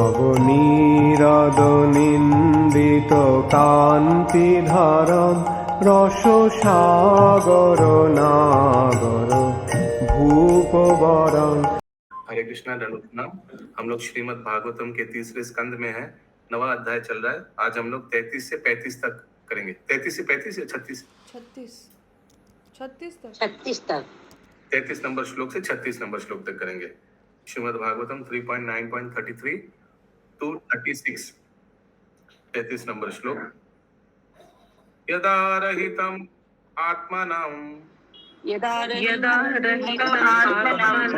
নবনীরদনিন্দিত কান্তিধারম রসসাগর নাগর भूपवरं। हरे कृष्णा दंडवत। हम लोग श्रीमद् भागवतम के तीसरे स्कंद में हैं। नवा अध्याय चल रहा है। आज हम लोग 33 से 35 तक करेंगे। 33 से 35 या 36 तक 33 नंबर श्लोक से 36 नंबर श्लोक तक करेंगे। श्रीमद् भागवतम 3.9.33 टू 36। 33 नंबर श्लोक। यदा रहितम आत्मनाम यदा रहितम आत्मनाम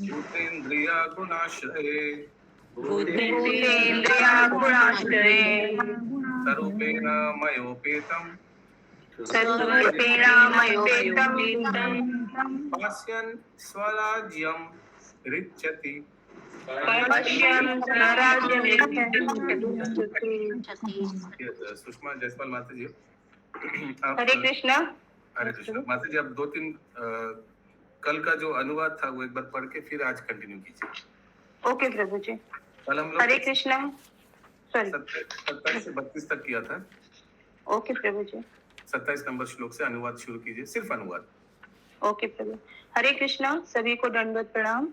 भूतेन्द्रिया गुणाश्रये स्वरूपेण मयोपेतम् पश्यन् स्वराज्यं रिच्यति। सुषमा जायसवाल माता जी। हरे कृष्णा। हरे कृष्णा माता जी, आप 2-3 कल का जो अनुवाद था वो एक बार पढ़ के फिर आज कंटिन्यू कीजिए। ओके प्रभु जी। कल हम लोग हरे कृष्णा 27 से 32 तक किया था। ओके प्रभु जी। 27 नंबर श्लोक से अनुवाद शुरू कीजिए, सिर्फ अनुवाद। ओके प्रभु। हरे कृष्णा, सभी को दंडवत प्रणाम।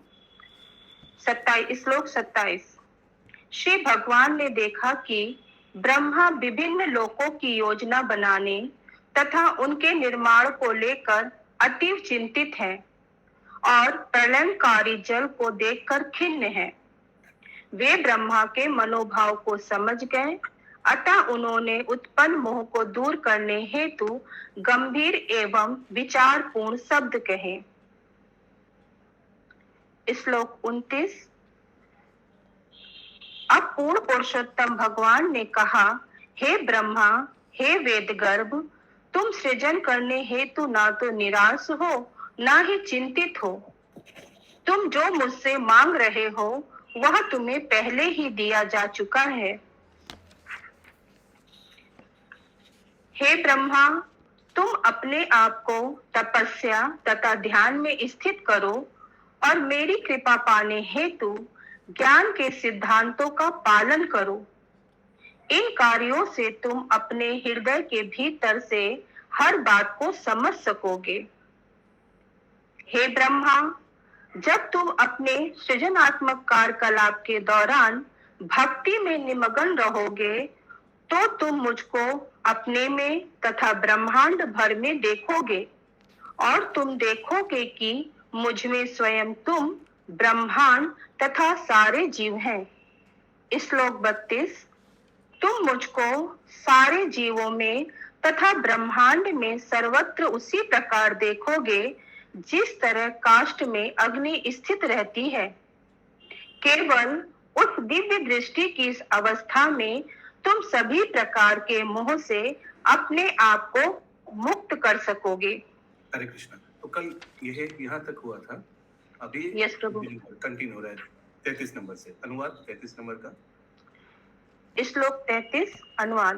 27 श्लोक 27। श्री भगवान ने देखा कि ब्रह्मा विभिन्न लोकों की योजना बनाने तथा उनके निर्माण को लेकर अतीव चिंतित है और प्रलयंकारी जल को देखकर खिन्न है। वे ब्रह्मा के मनोभाव को समझ गए, अतः उन्होंने उत्पन्न मोह को दूर करने हेतु गंभीर एवं विचारपूर्ण शब्द कहे। श्लोक 29। अब पूर्ण पुरुषोत्तम भगवान ने कहा, हे ब्रह्मा, हे वेदगर्भ, तुम सृजन करने हेतु ना तो निराश हो ना ही चिंतित हो। तुम जो मुझसे मांग रहे हो वह तुम्हें पहले ही दिया जा चुका है। हे ब्रह्मा, तुम अपने आप को तपस्या तथा ध्यान में स्थित करो और मेरी कृपा पाने हेतु ज्ञान के सिद्धांतों का पालन करो। इन कार्यों से तुम अपने हृदय के भीतर से हर बात को समझ सकोगे। हे ब्रह्मा, जब तुम अपने सृजनात्मक कार्यकलाप के दौरान भक्ति में निमग्न रहोगे तो तुम मुझको अपने में तथा ब्रह्मांड भर में देखोगे और तुम देखोगे कि मुझ में स्वयं तुम, ब्रह्मांड तथा सारे जीव हैं। श्लोक 32। तुम मुझको सारे जीवों में तथा ब्रह्मांड में सर्वत्र उसी प्रकार देखोगे जिस तरह काष्ठ में अग्नि स्थित रहती है। केवल उस दिव्य दृष्टि की इस अवस्था में तुम सभी प्रकार के मोह से अपने आप को मुक्त कर सकोगे। हरे कृष्णा। तो कल यह यहाँ तक हुआ था। अभी यस प्रभु। कंटिन्यू हो रहा है 33 नंबर से। अनुवाद 33 नंबर का। श्लोक 33 अनुवाद।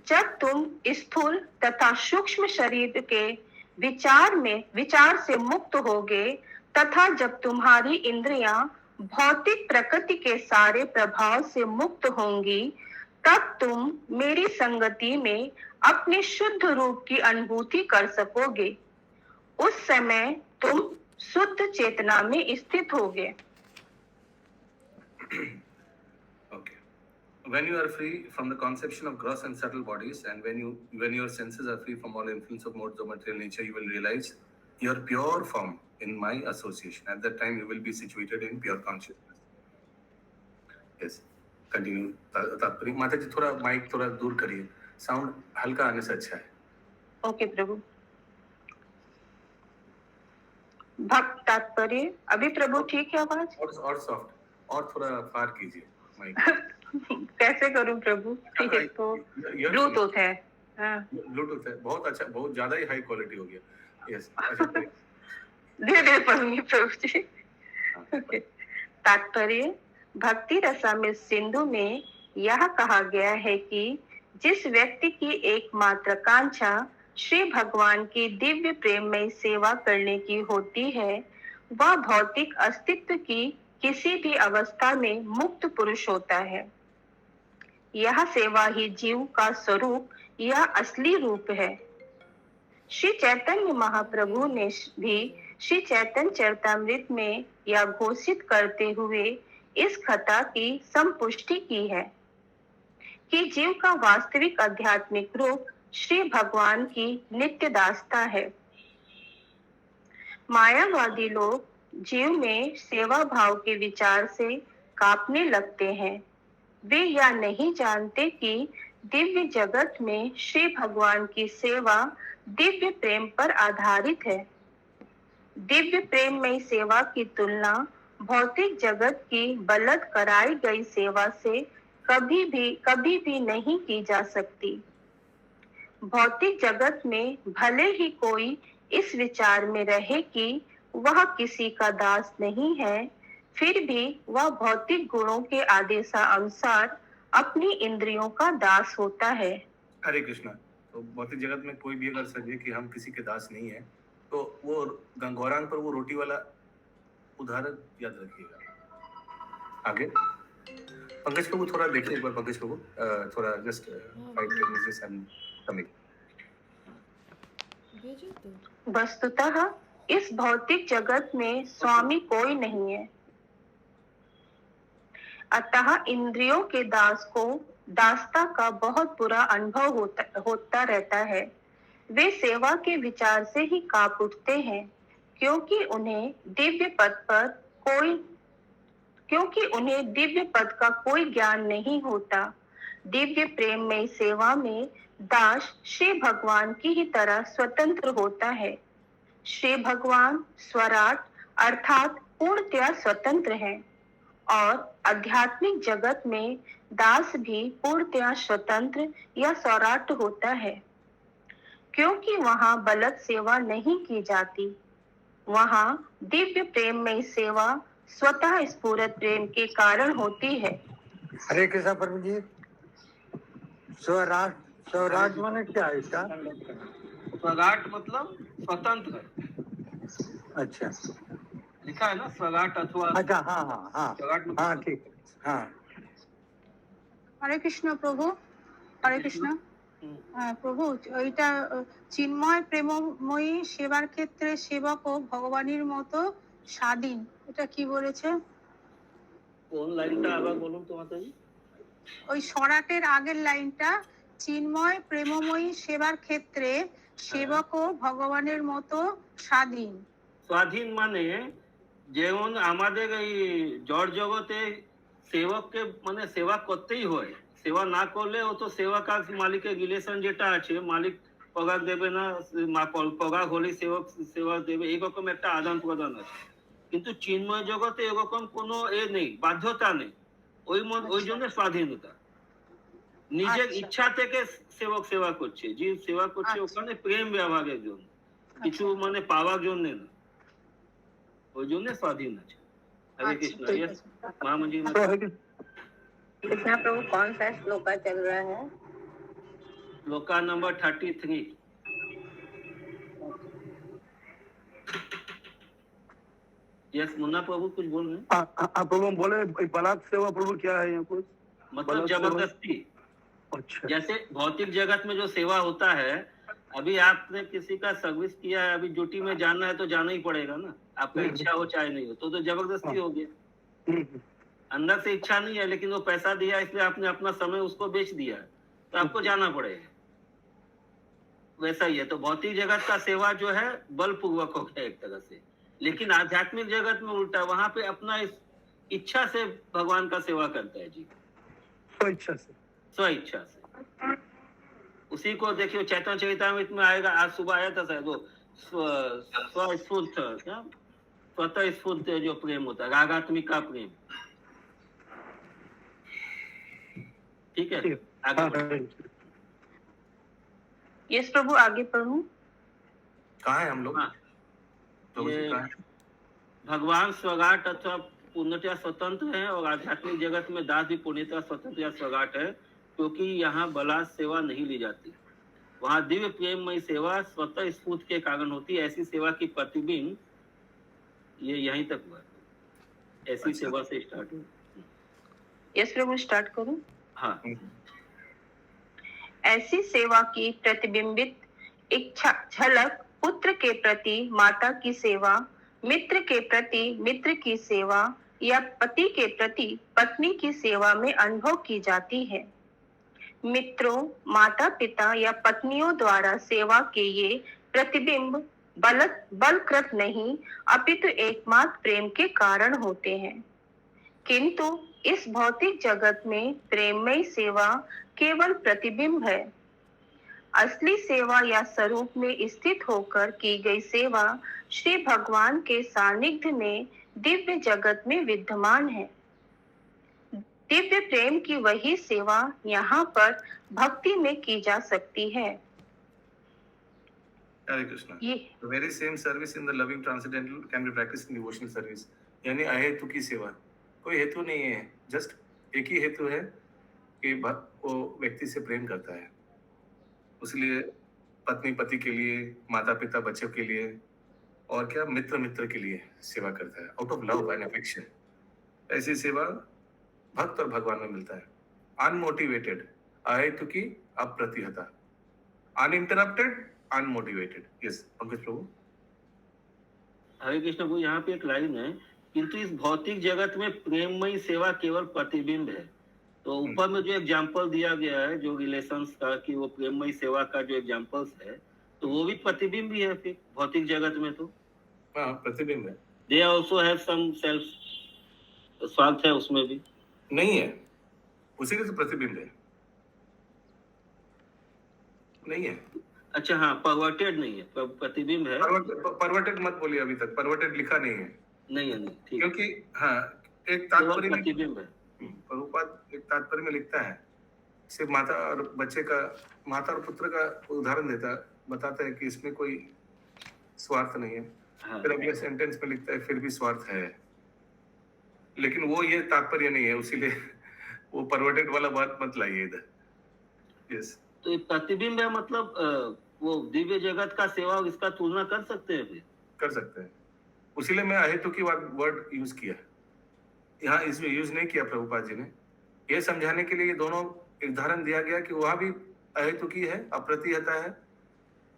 जब तुम स्थूल तथा सूक्ष्म शरीर के विचार से मुक्त होगे तथा जब तुम्हारी इंद्रियां भौतिक प्रकृति के सारे प्रभाव से मुक्त होंगी, तब तुम मेरी संगति में अपने शुद्ध रूप की अनुभूति कर सकोगे। उस समय तुम शुद्ध चेतना में स्थित होगे। Okay. When you are free from the conception of gross and subtle bodies, and when your senses are free from all influence of modes of material nature, you will realize your pure form in my association. At that time, you will be situated in pure consciousness. Yes. Continue. तात्पर्य माता जी, थोड़ा mic थोड़ा दूर करिए, sound हल्का आने से अच्छा है। ओके प्रभु। भक्त तात्पर्य। अभी प्रभु ठीक है आवाज? और सॉफ्ट और थोड़ा फार कीजिए माइक। कैसे करूं प्रभु? ठीक है, तो ब्लूटूथ है। ब्लूटूथ है, बहुत अच्छा, बहुत ज्यादा ही हाई क्वालिटी हो गया। यस, अच्छा धीरे पढ़ूंगी प्रभु जी। तात्पर्य। भक्ति रसामृत सिंधु में यह कहा गया है कि जिस व्यक्ति की एकमात्र कांक्षा श्री भगवान की दिव्य प्रेममय सेवा करने की होती है, वह भौतिक अस्तित्व की किसी भी अवस्था में मुक्त पुरुष होता है। यह सेवा ही जीव का स्वरूप या असली रूप है। श्री चैतन्य महाप्रभु ने भी श्री चैतन्य चरितामृत में यह घोषित करते हुए इस कथा की संपुष्टि की है कि जीव का वास्तविक आध्यात्मिक रूप श्री भगवान की नित्य दासता है। मायावादी लोग जीव में सेवा भाव के विचार से कांपने लगते हैं। वे यह नहीं जानते कि दिव्य जगत में श्री भगवान की सेवा दिव्य प्रेम पर आधारित है। दिव्य प्रेममय सेवा की तुलना भौतिक जगत की बलद कराई गई सेवा से कभी भी नहीं की जा सकती। भौतिक जगत में भले ही कोई इस विचार में रहे कि वह किसी का दास नहीं है, फिर भी वह भौतिक गुणों के आदेशानुसार अपनी इंद्रियों का दास होता है। हरे कृष्णा। तो भौतिक जगत में कोई भी अगर समझे कि हम किसी के दास नहीं है, तो वो गंगौरांग पर वो रोटी वाला उदाहरण याद रखिएगा। आगे पंकज प्रभु थोड़ा देखिए एक बार। पंकज प्रभु थोड़ा जस्ट 5-10 मिनट्स एंड कमिंग। वस्तुतः इस भौतिक जगत में स्वामी कोई नहीं है, अतः इंद्रियों के दास को दासता का बहुत बुरा अनुभव होता रहता है। वे सेवा के विचार से ही कांप उठते हैं, क्योंकि उन्हें दिव्य पद का कोई ज्ञान नहीं होता। दिव्य प्रेम में सेवा में दास श्री भगवान की ही तरह स्वतंत्र होता है। श्री भगवान स्वराट अर्थात पूर्णतया स्वतंत्र हैं और आध्यात्मिक जगत में दास भी पूर्णतया स्वतंत्र या स्वराट होता है, क्योंकि वहां बलद सेवा नहीं की जाती। वहां दिव्य प्रेम में सेवा स्वतः स्फुरत प्रेम के कारण होती है। हरे कृष्णा प्रभु जी। स्वराज माने क्या है इसका? स्वराट मतलब स्वतंत्र। अच्छा लिखा है ना स्वराट अथवा अच्छा, हाँ हाँ हाँ स्वराट मतलब हाँ ठीक है, हाँ। हरे कृष्ण प्रभु, हरे कृष्ण প্রভু, এটা চিন্ময় প্রেমময়ী সেবার ক্ষেত্রে সেবক ও ভগবানের মতো স্বাধীন, এটা কি বলেছে? কোন লাইনটা আবার বলুন তো মাতাজি। ওই সরাটের আগের লাইনটা, চিন্ময় প্রেমময়ী সেবার ক্ষেত্রে সেবক ও ভগবানের মতো স্বাধীন। স্বাধীন মানে যেমন আমাদের এই জড় জগতে সেবককে মানে সেবা করতেই হয়। সেবা না করলে ও তো সেবা কাজ মালিকের রিলেশন যেটা আছে, মালিক পগার দেবে না, পগার হলে সেবক সেবা দেবে, এইরকম একটা আদান প্রদান আছে। কিন্তু চিন্ময় জগতে এরকম কোনো নেই, বাধ্যতা নেই। ওই জন্য স্বাধীনতা। নিজের ইচ্ছা থেকে সেবক সেবা করছে, যে সেবা করছে ওখানে প্রেম ব্যবহারের জন্য, কিছু মানে পাওয়ার জন্য না, ওই জন্য স্বাধীন আছে। हरे कृष्णा। यस महामन जी। कृष्णा प्रभु कौन सा श्लोका चल रहा है? श्लोका नंबर 33। यस मुन्ना प्रभु कुछ बोल रहे हैं? प्रभु बोले बलात् सेवा प्रभु क्या है यहाँ कुछ? मतलब जबरदस्ती। अच्छा। जैसे भौतिक जगत में जो सेवा होता है, अभी आपने किसी का सर्विस किया है, अभी ड्यूटी में जाना है तो जाना ही पड़ेगा ना, आपका इच्छा हो चाहे नहीं हो, तो जबरदस्ती हो गया। अंदर से इच्छा नहीं है, लेकिन वो पैसा दिया इसलिए आपने अपना समय उसको बेच दिया है, तो आपको जाना पड़ेगा। वैसा ही है। तो भौतिक जगत का सेवा जो है बलपूर्वक हो गया एक तरह से, लेकिन आध्यात्मिक जगत में उल्टा, वहां पे अपना इच्छा से भगवान का सेवा करता है जी, स्व इच्छा से। उसी को देखिए चैतन्य चरितामृत में आएगा, आज सुबह आया था शायद, वो स्वतः स्फूर्त जो प्रेम होता है, रागात्मिक का प्रेम। ठीक है, आगे बढ़ो। यस प्रभु, आगे पढ़ूं। कहाँ है हम लोग? भगवान स्वगाट अथवा पूर्णतया स्वतंत्र है और आध्यात्मिक जगत में दास भी पूर्णतया स्वतंत्र या स्वगाट है, क्योंकि यहाँ बलात् सेवा नहीं ली जाती। वहाँ दिव्य प्रेममयी सेवा स्वतः स्फूर्त के कारण होती है। ऐसी सेवा की प्रतिबिंब ये यहीं तक हुआ। ऐसी अच्छा। सेवा से स्टार्ट हो। यस प्रभु, स्टार्ट करूं? हाँ, ऐसी सेवा की प्रतिबिंबित इच्छा झलक पुत्र के प्रति माता की सेवा, मित्र के प्रति मित्र की सेवा या पति के प्रति पत्नी की सेवा में अनुभव की जाती है। मित्रों, माता पिता या पत्नियों द्वारा सेवा के ये प्रतिबिंब बलकृत नहीं अपितु एकमात्र प्रेम के कारण होते हैं। किंतु इस भौतिक जगत में प्रेममयी सेवा केवल प्रतिबिंब है। असली सेवा या स्वरूप में स्थित होकर की गई सेवा श्री भगवान के सानिध्य में दिव्य जगत में विद्यमान है। दिव्य प्रेम की वही सेवा यहाँ पर भक्ति में की जा सकती है। हरे कृष्णा। ये The very same service in the loving transcendental can be practiced in devotional service. यानी अहेतु की सेवा, कोई हेतु नहीं है, जस्ट एक ही हेतु है कि वो व्यक्ति से प्रेम करता है, उसलिए पत्नी पति के लिए, माता पिता बच्चों के लिए, और क्या मित्र मित्र के लिए सेवा करता है, out of love and affection. ऐसी सेवा भक्त और भगवान में मिलता है। अनमोटिवेटेड, अहेतु की अप्रतिहता, अनइंटरप्टेड, अनमोटिवेटेड। यस पंकज प्रभु। हरे कृष्ण प्रभु, यहाँ पे एक लाइन है, किंतु इस भौतिक जगत में प्रेममयी सेवा केवल प्रतिबिंब है। तो ऊपर में जो एग्जाम्पल दिया गया है जो रिलेशंस का, कि वो प्रेममयी सेवा का जो एग्जाम्पल्स है, तो वो भी प्रतिबिंब ही है फिर भौतिक जगत में। तो हाँ, प्रतिबिंब है। They also have some self, स्वार्थ है उसमें भी। नहीं है, उसी के तो प्रतिबिंब है, नहीं है। अच्छा हाँ, परवर्टेड नहीं है, प्रतिबिंब है। परवर्टेड मत बोलिए, अभी तक परवर्टेड लिखा नहीं है। नहीं है, नहीं, ठीक, क्योंकि हाँ, एक केवल तात्पर्य में प्रतिबिंब है। प्रभुपाद एक तात्पर्य में लिखता है, सिर्फ माता और बच्चे का, माता और पुत्र का उदाहरण देता, बताता है कि इसमें कोई स्वार्थ नहीं है। हाँ, फिर अगले सेंटेंस में लिखता है फिर भी स्वार्थ है, लेकिन वो ये तात्पर्य नहीं है, उसीलिए वो परवर्टेड वाला बात मत लाइए इधर। यस, तो ये प्रतिबिंब है, मतलब वो दिव्य जगत का सेवा, इसका तुलना कर सकते हैं फिर। कर सकते हैं, उसीलिए मैं अहेतु की वर्ड यूज किया, यहाँ इसमें यूज नहीं किया प्रभुपाद जी ने, ये समझाने के लिए ये दोनों उदाहरण दिया गया कि वहां भी अहेतु की है, अप्रतिहता है।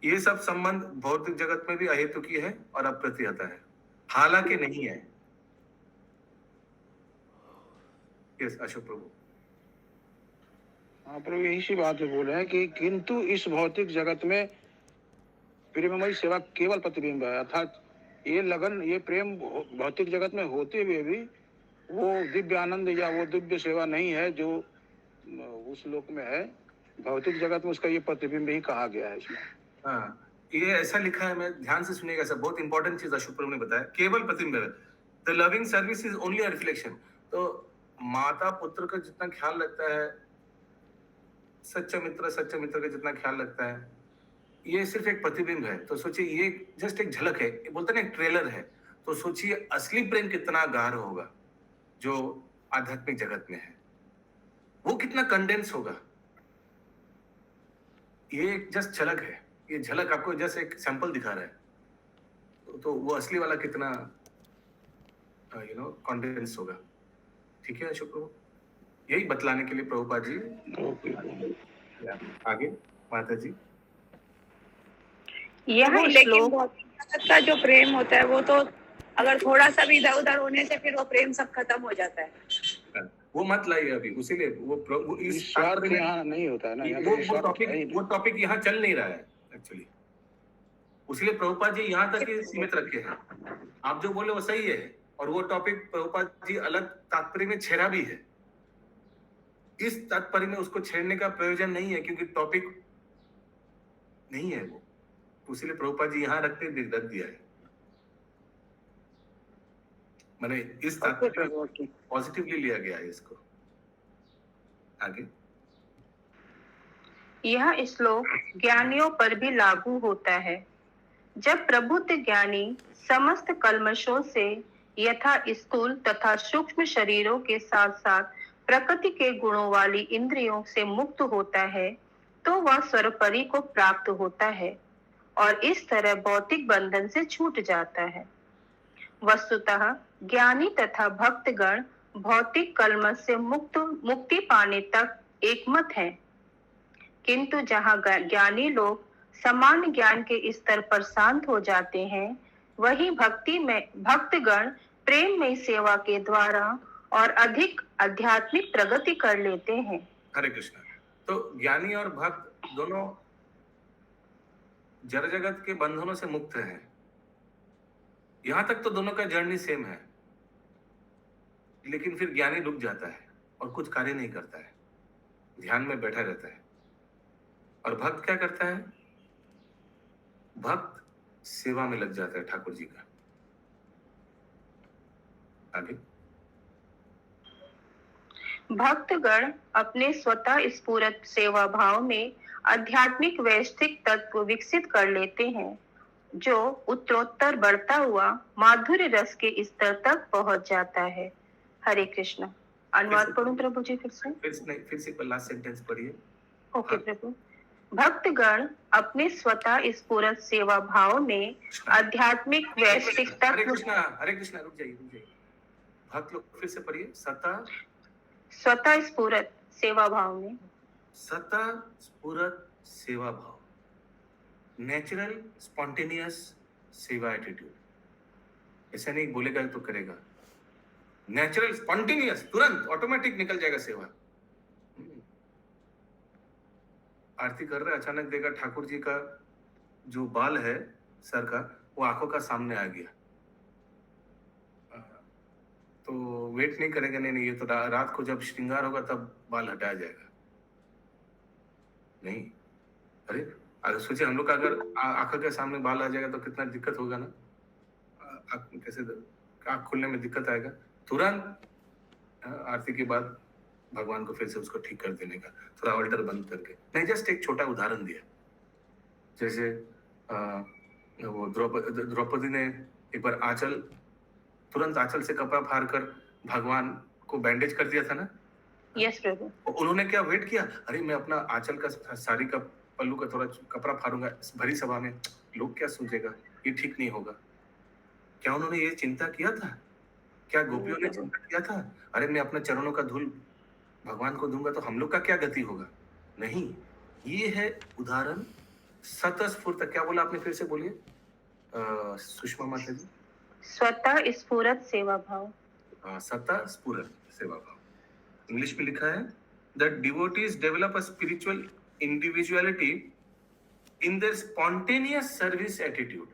ये सब संबंध भौतिक जगत में भी अहेतु की है और अप्रतिहता है, हालांकि नहीं है। यस अशोक प्रभु। हाँ प्रभु, यही सी बात बोल रहे हैं कि किंतु इस भौतिक जगत में प्रेममयी सेवा केवल प्रतिबिंब है, अर्थात ये लगन, ये प्रेम भौतिक जगत में होते हुए भी वो दिव्य आनंद या वो दिव्य सेवा नहीं है जो उस लोक में है। भौतिक जगत में उसका ये प्रतिबिंब ही कहा गया है इसमें। हाँ, ये ऐसा लिखा है, मैं ध्यान से सुनिएगा सर, बहुत इंपॉर्टेंट चीज अशोक प्रभु ने बताया, केवल प्रतिबिंब है। The loving service is only a reflection. तो माता पुत्र का जितना ख्याल रखता है, सच्चा मित्र का जितना ख्याल रखता है, ये सिर्फ एक प्रतिबिंब है। तो सोचिए, ये जस्ट एक झलक है, ये बोलते ना एक ट्रेलर है। तो सोचिए असली प्रेम कितना गाढ़ होगा जो आध्यात्मिक जगत में है, वो कितना कंडेंस होगा। ये एक जस्ट झलक है, ये झलक आपको जस्ट एक सैंपल दिखा रहा है, तो वो असली वाला कितना कंडेंस होगा। ठीक है अशोक प्रभु, यही बतलाने के लिए प्रभुपाद जी। आगे माता जी। यह लेकिन श्लोक भौतिक जगत का जो प्रेम होता है वो तो अगर थोड़ा सा भी इधर उधर होने से फिर वो प्रेम सब खत्म हो जाता है। वो मत लाइए अभी, उसीलिए वो इस स्वार्थ यहाँ नहीं होता है ना, यहाँ वो तो स्वार्थ है ही नहीं। वो टॉपिक यहाँ चल नहीं रहा है एक्चुअली, उसलिए प्रभुपाद जी यहाँ तक ही सीमित रखे हैं। आप जो बोले वो सही है, और वो टॉपिक प्रभुपाद जी अलग तात्पर्य में छेड़ा भी है। इस तात्पर्य में उसको छेड़ने का प्रयोजन नहीं है, क्योंकि टॉपिक नहीं है वो, तो इसलिए प्रभुपाद जी यहाँ रख दिया है। मैंने इस तात्पर्य में पॉजिटिवली लिया गया है इसको। आगे। यह श्लोक ज्ञानियों पर भी लागू होता है। जब प्रबुद्ध ज्ञानी समस्त कल्मशों से यथा स्थूल तथा सूक्ष्म शरीरों के साथ साथ प्रकृति के गुणों वाली इंद्रियों से मुक्त होता है, तो वह सर्वपरि को प्राप्त होता है और इस तरह भौतिक बंधन से छूट जाता है। वस्तुतः ज्ञानी तथा भक्तगण भौतिक कलमश से मुक्ति पाने तक एकमत है, किंतु जहाँ ज्ञानी लोग समान ज्ञान के स्तर पर शांत हो जाते हैं, वही भक्ति में भक्तगण प्रेम में सेवा के द्वारा और अधिक आध्यात्मिक प्रगति कर लेते हैं। हरे कृष्ण। तो ज्ञानी और भक्त दोनों जड़ जगत के बंधनों से मुक्त हैं। यहां तक तो दोनों का जर्नी सेम है, लेकिन फिर ज्ञानी रुक जाता है और कुछ कार्य नहीं करता है, ध्यान में बैठा रहता है। और भक्त क्या करता है? भक्त सेवा में लग जाता है ठाकुर जी का। आगे भक्तगण अपने स्वतः स्फुरत सेवा भाव में आध्यात्मिक वैश्विक तत्व विकसित कर लेते हैं, जो उत्तरोत्तर बढ़ता हुआ माधुर्य रस के स्तर तक पहुंच जाता है। हरे कृष्ण। अनुवाद पढ़ूं प्रभु जी? फिर से लास्ट सेंटेंस पढ़िए। ओके प्रभु। भक्तगण अपने स्वतः स्फुरत सेवा भाव में आध्यात्मिक वैश्विक हरे तत्व। कृष्णा रुक जाइए। भक्त लोग फिर से पढ़िए। स्वतः स्फुरत सेवा भाव में, सतः स्फुरत सेवा भाव, नेचुरल स्पॉन्टेनियस सेवा एटीट्यूड। ऐसा नहीं बोलेगा तो करेगा, नेचुरल स्पॉन्टेनियस, तुरंत ऑटोमेटिक निकल जाएगा सेवा। आरती कर रहे, अचानक देखा ठाकुर जी का जो बाल है सर का, वो आंखों का सामने आ गया, तो वेट नहीं करेगा, नहीं ये तो रात को जब श्रृंगार होगा तब बाल हटाया जाएगा। नहीं, अरे अगर सोचिए हम लोग का अगर आंखों के सामने बाल आ जाएगा तो कितना दिक्कत होगा ना, कैसे आंख खुलने में दिक्कत आएगा। तुरंत आरती के बाद भगवान को फिर से उसको ठीक कर देने का, थोड़ा ऑल्टर बंद करके। नहीं, जस्ट एक छोटा उदाहरण दिया। जैसे वो द्रौपदी ने एक बार तुरंत आंचल से कपड़ा फाड़ कर भगवान को बैंडेज कर दिया था ना। यस प्रभु। उन्होंने क्या वेट किया, अरे मैं अपना आंचल का साड़ी का पल्लू का थोड़ा कपड़ा फाड़ूंगा भरी सभा में, लोग क्या सोचेगा, ये ठीक नहीं होगा। क्या उन्होंने ये चिंता किया था? क्या गोपियों ने चिंता किया था, अरे मैं अपने चरणों का धूल भगवान को दूंगा तो हम लोग का क्या गति होगा? नहीं, ये है उदाहरण स्वतःस्फूर्त। क्या बोला आपने, फिर से बोलिए सुषमा माता जी। स्वतः स्फुरत सेवा भाव। स्वतः स्फुरत सेवा भाव। इंग्लिश में लिखा है that devotees develop a spiritual individuality in their spontaneous service attitude.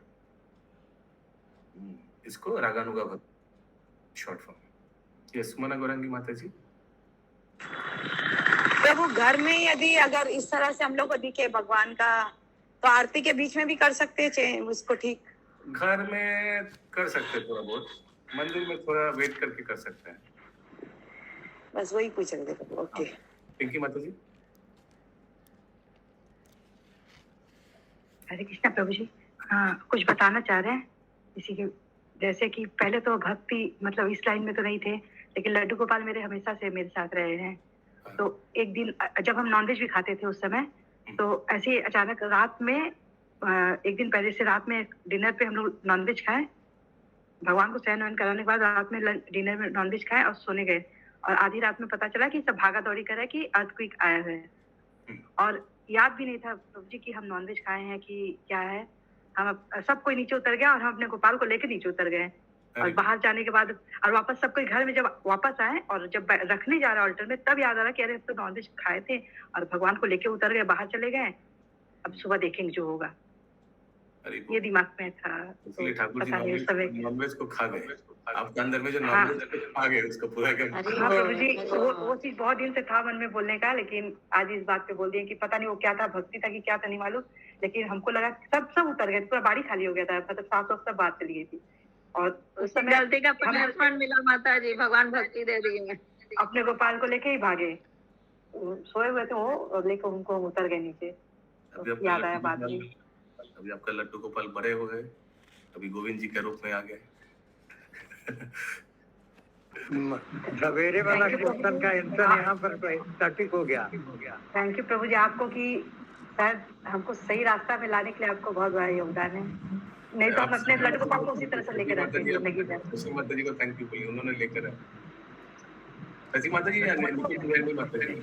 इसको रागानुगा भक्ति short form. Yes Sumana Gaurangi माता जी। प्रभु घर में यदि अगर इस तरह से हम लोग को दिखे भगवान का, तो आरती के बीच में भी कर सकते हैं उसको ठीक? घर में कर सकते हैं थोड़ा बहुत, मंदिर में थोड़ा वेट करके कर सकते हैं। बस वही पूछ रहे थे। ओके। पिंकी माता जी। हरे कृष्णा प्रभु जी। हाँ, कुछ बताना चाह रहे हैं इसी के, जैसे कि पहले तो भक्ति मतलब इस लाइन में तो नहीं थे, लेकिन लड्डू गोपाल मेरे हमेशा से मेरे साथ रहे हैं। तो एक दिन जब हम नॉनवेज भी खाते थे उस समय, तो ऐसे ही अचानक रात में एक दिन पहले से रात में डिनर पे हम लोग नॉनवेज खाए, भगवान को शयन वयन कराने के बाद रात में डिनर में नॉनवेज खाए और सोने गए। और आधी रात में पता चला कि सब भागा दौड़ी कर रहे कि अर्थक्वेक आया है, और याद भी नहीं था प्रभु जी कि हम नॉनवेज खाए हैं कि क्या है। हम सब कोई नीचे उतर गया और हम अपने गोपाल को लेकर नीचे उतर गए। और बाहर जाने के बाद और वापस सब कोई घर में जब वापस आए और जब रखने जा रहे ऑल्टर में, तब याद आ रहा कि अरे तो नॉनवेज खाए थे और भगवान को लेके उतर गए, बाहर चले गए, अब सुबह देखेंगे जो होगा। ये दिमाग में था। इसलिए ठाकुर जी नॉनवेज को खा गए, आपके अंदर में जो नॉनवेज आ गए उसको पूरा कर। हाँ प्रभु जी, वो चीज बहुत दिन से था मन में बोलने का, लेकिन आज इस बात पे बोल दिए कि पता नहीं वो क्या था, भक्ति था कि क्या था नहीं मालूम, लेकिन हमको लगा सब उतर गए, पूरा बाड़ी खाली हो गया था, मतलब सांस सब बात चली गई थी। और उस समय गलती का पनिशमेंट मिला माता जी, भगवान भक्ति दे दी है। अपने गोपाल को लेके ही भागे, सोए हुए थे वो, और लेके उनको उतर गए नीचे। याद आया बात में। अभी आपका लड्डू गोपाल बड़े हो गए, अभी गोविंद जी के रूप में आ गए। सवेरे वाला कीर्तन का इंसान यहाँ पर सटीक हो गया। थैंक यू प्रभु जी आपको कि शायद हमको सही रास्ता में लाने के लिए आपको बहुत बड़ा योगदान है। नहीं तो हम अपने लड्डू गोपाल को उसी तरह से लेकर आते हैं जिंदगी भर। तुलसी माता जी को थैंक यू बोलिए, उन्होंने लेकर आए। तुलसी माता जी या निकुंज बिहारी माता जी?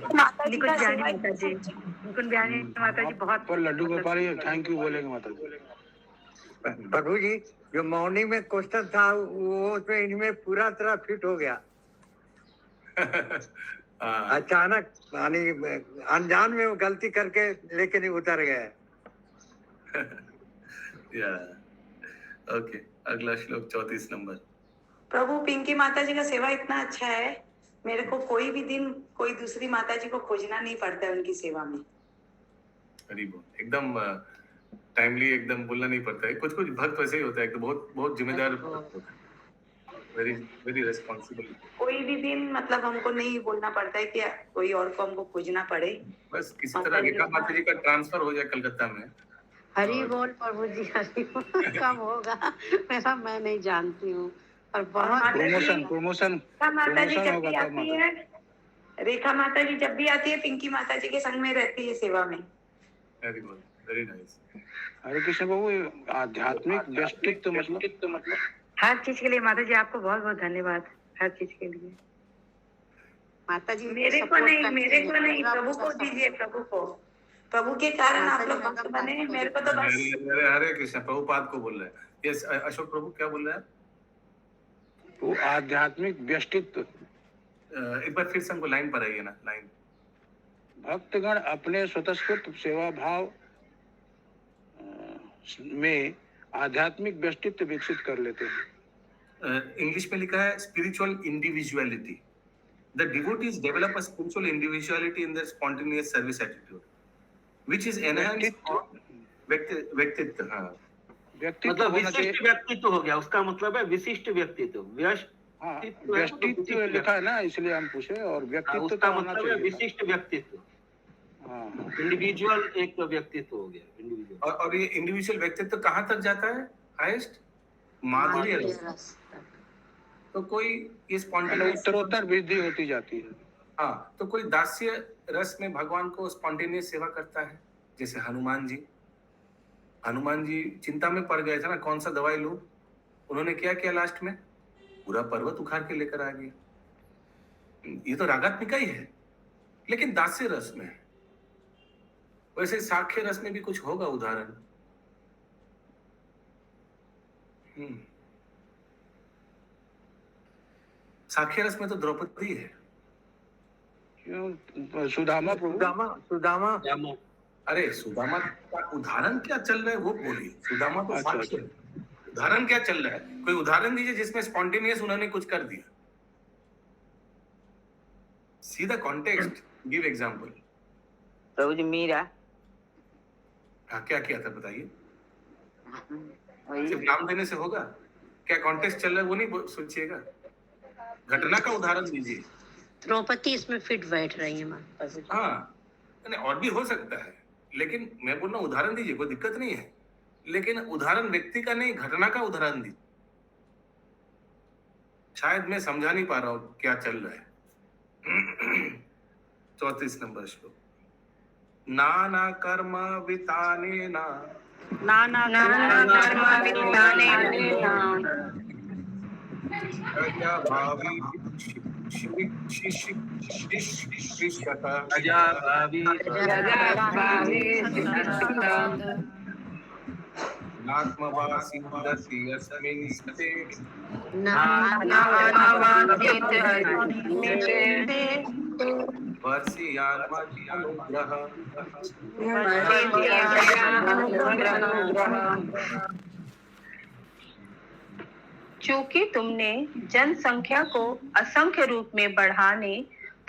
निकुंज बिहारी माता जी, निकुंज बिहारी माता जी बहुत पर लड्डू गोपाल थैंक यू बोलेंगे माता जी। प्रभु जी, जो मॉर्निंग में क्वेश्चन था वो तो इनमें पूरा तरह फिट हो गया। हाँ, अचानक यानी अनजान में वो गलती करके लेकिन ही उतर गए। या ओके, अगला श्लोक 34 नंबर। प्रभु, पिंकी माता जी का सेवा इतना अच्छा है, मेरे को कोई भी दिन कोई दूसरी माता जी को खोजना नहीं पड़ता है उनकी सेवा में। हरी बोल, एकदम टाइमली एकदम बोलना नहीं पड़ता है। कुछ कुछ भक्त वैसे ही होता है, तो बहुत बहुत जिम्मेदार भक्त होता है, वेरी वेरी रिस्पॉन्सिबल। कोई भी दिन मतलब हमको नहीं बोलना पड़ता है कि कोई और को हमको खोजना पड़े। बस किसी तरह रेखा माता जी का ट्रांसफर हो जाए कलकत्ता में। हरी बोल प्रभु जी, हरी बोल। कब होगा मेरा, मैं नहीं जानती हूँ, और बहुत प्रमोशन रेखा माता जी जब होगा भी तब आती माता। है, रेखा माता जी जब भी आती है, पिंकी माता जी के संग में रहती है सेवा में। Very good, very nice. Hare Krishna बाबू, आध्यात्मिक व्यक्तित्व मतलब हर चीज के लिए माता जी आपको बहुत बहुत धन्यवाद, हर चीज के लिए। माता जी मेरे को नहीं, प्रभु को दीजिए, प्रभु को। प्रभु के कारण आप लोग भक्त बने, मेरे को तो बस। हरे कृष्ण, प्रभुपाद को बोल रहे हैं। यस, अशोक प्रभु क्या बोल रहे हैं? वो आध्यात्मिक व्यक्तित्व। एक बार फिर से हमको लाइन पर आइए ना, लाइन। भक्तगण अपने स्वतःस्फूर्त सेवा भाव में आध्यात्मिक व्यक्तित्व विकसित कर लेते हैं। इंग्लिश में लिखा है spiritual individuality. The devotees develop a spiritual individuality in their spontaneous service attitude, which is enhanced on व्यक्तित्व। हाँ, व्यक्तित्व मतलब होना चाहिए। विशिष्ट व्यक्तित्व हो गया, उसका मतलब है विशिष्ट व्यक्तित्व। हाँ, व्यक्तित्व लिखा है ना, इसलिए हम पूछे। और व्यक्तित्व उसका तो होना मतलब है चाहिए। विशिष्ट व्यक्तित्व। हाँ, इंडिविजुअल एक व्यक्तित्व हो गया, इंडिविजुअल। और ये इंडिविजुअल व्यक्तित्व कहाँ तक जाता है? हाईएस्ट माधुर्य रस। तो कोई ये स्पॉन्टेनियस उत्तरोत्तर वृद्धि होती जाती है। हाँ, तो कोई दास्य रस में भगवान को स्पॉन्टेनियस सेवा करता है, जैसे हनुमान जी। हनुमान जी चिंता में पड़ गए थे ना, कौन सा दवाई लूं। उन्होंने क्या किया लास्ट में? पूरा पर्वत उखाड़ के लेकर आ गए। ये तो रागात्मिका ही है, लेकिन दास्य रस में है। वैसे साख्य रस में भी कुछ होगा उदाहरण। साख्य रस में तो द्रौपदी है। क्यों? सुदामा प्रभु, सुदामा अरे सुदामा का उदाहरण क्या चल रहा है वो बोलिए। सुदामा तो अच्छा, साक्ष्य है। उदाहरण क्या चल रहा है? कोई उदाहरण दीजिए जिसमें स्पॉन्टेनियस उन्होंने कुछ कर दिया। See the context, give example. प्रभु जी मीरा, हाँ, क्या किया था बताइए। सिर्फ नाम देने से होगा क्या? कॉन्टेक्स्ट चल रहा है वो नहीं सोचिएगा, घटना का उदाहरण दीजिए। द्रौपदी इसमें फिट बैठ रही है माँ प्रभु जी। हाँ, नहीं और भी हो सकता है, लेकिन मैं बोल रहा हूँ उदाहरण दीजिए, कोई दिक्कत नहीं है, लेकिन उदाहरण व्यक्ति का नहीं, घटना का उदाहरण दीजिए। शायद मैं समझा नहीं पा रहा हूँ क्या चल रहा है। 34 नंबर श्लोक। नाना कर्म विताने ना, नाना कर्म वितानेन भावी नात्मवासी दसी अस्मिन् स्ते वर्षीयान्मि अनुग्रह। चूंकि तुमने जनसंख्या को असंख्य रूप में बढ़ाने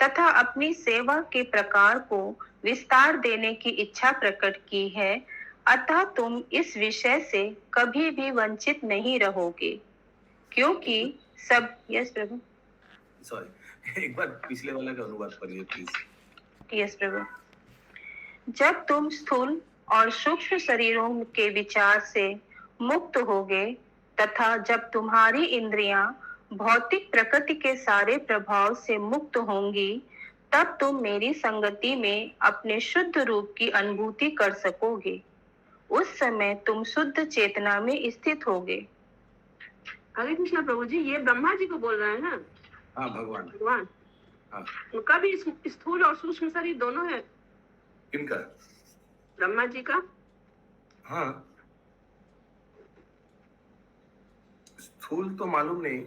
तथा अपनी सेवा के प्रकार को विस्तार देने की इच्छा प्रकट की है, अतः तुम इस विषय से कभी भी वंचित नहीं रहोगे, क्योंकि सब। यस प्रभु। सॉरी, एक बार पिछले वाला का अनुवाद करिए प्लीज। यस प्रभु। जब तुम स्थूल और सूक्ष्म शरीरों के विचार से मुक्त होगे तथा जब तुम्हारी इंद्रियां भौतिक प्रकृति के सारे प्रभाव से मुक्त होंगी, तब तुम मेरी संगति में अपने शुद्ध रूप की अनुभूति कर सकोगे उस समय तुम शुद्ध चेतना में स्थित होगे। हरे कृष्णा प्रभु जी, ये ब्रह्मा जी को बोल रहे हैं ना? हाँ, भगवान। भगवान, हाँ, उनका भी स्थूल और सूक्ष्म शरीर दोनों है? किनका? ब्रह्मा जी का? हाँ, स्थूल तो मालूम नहीं,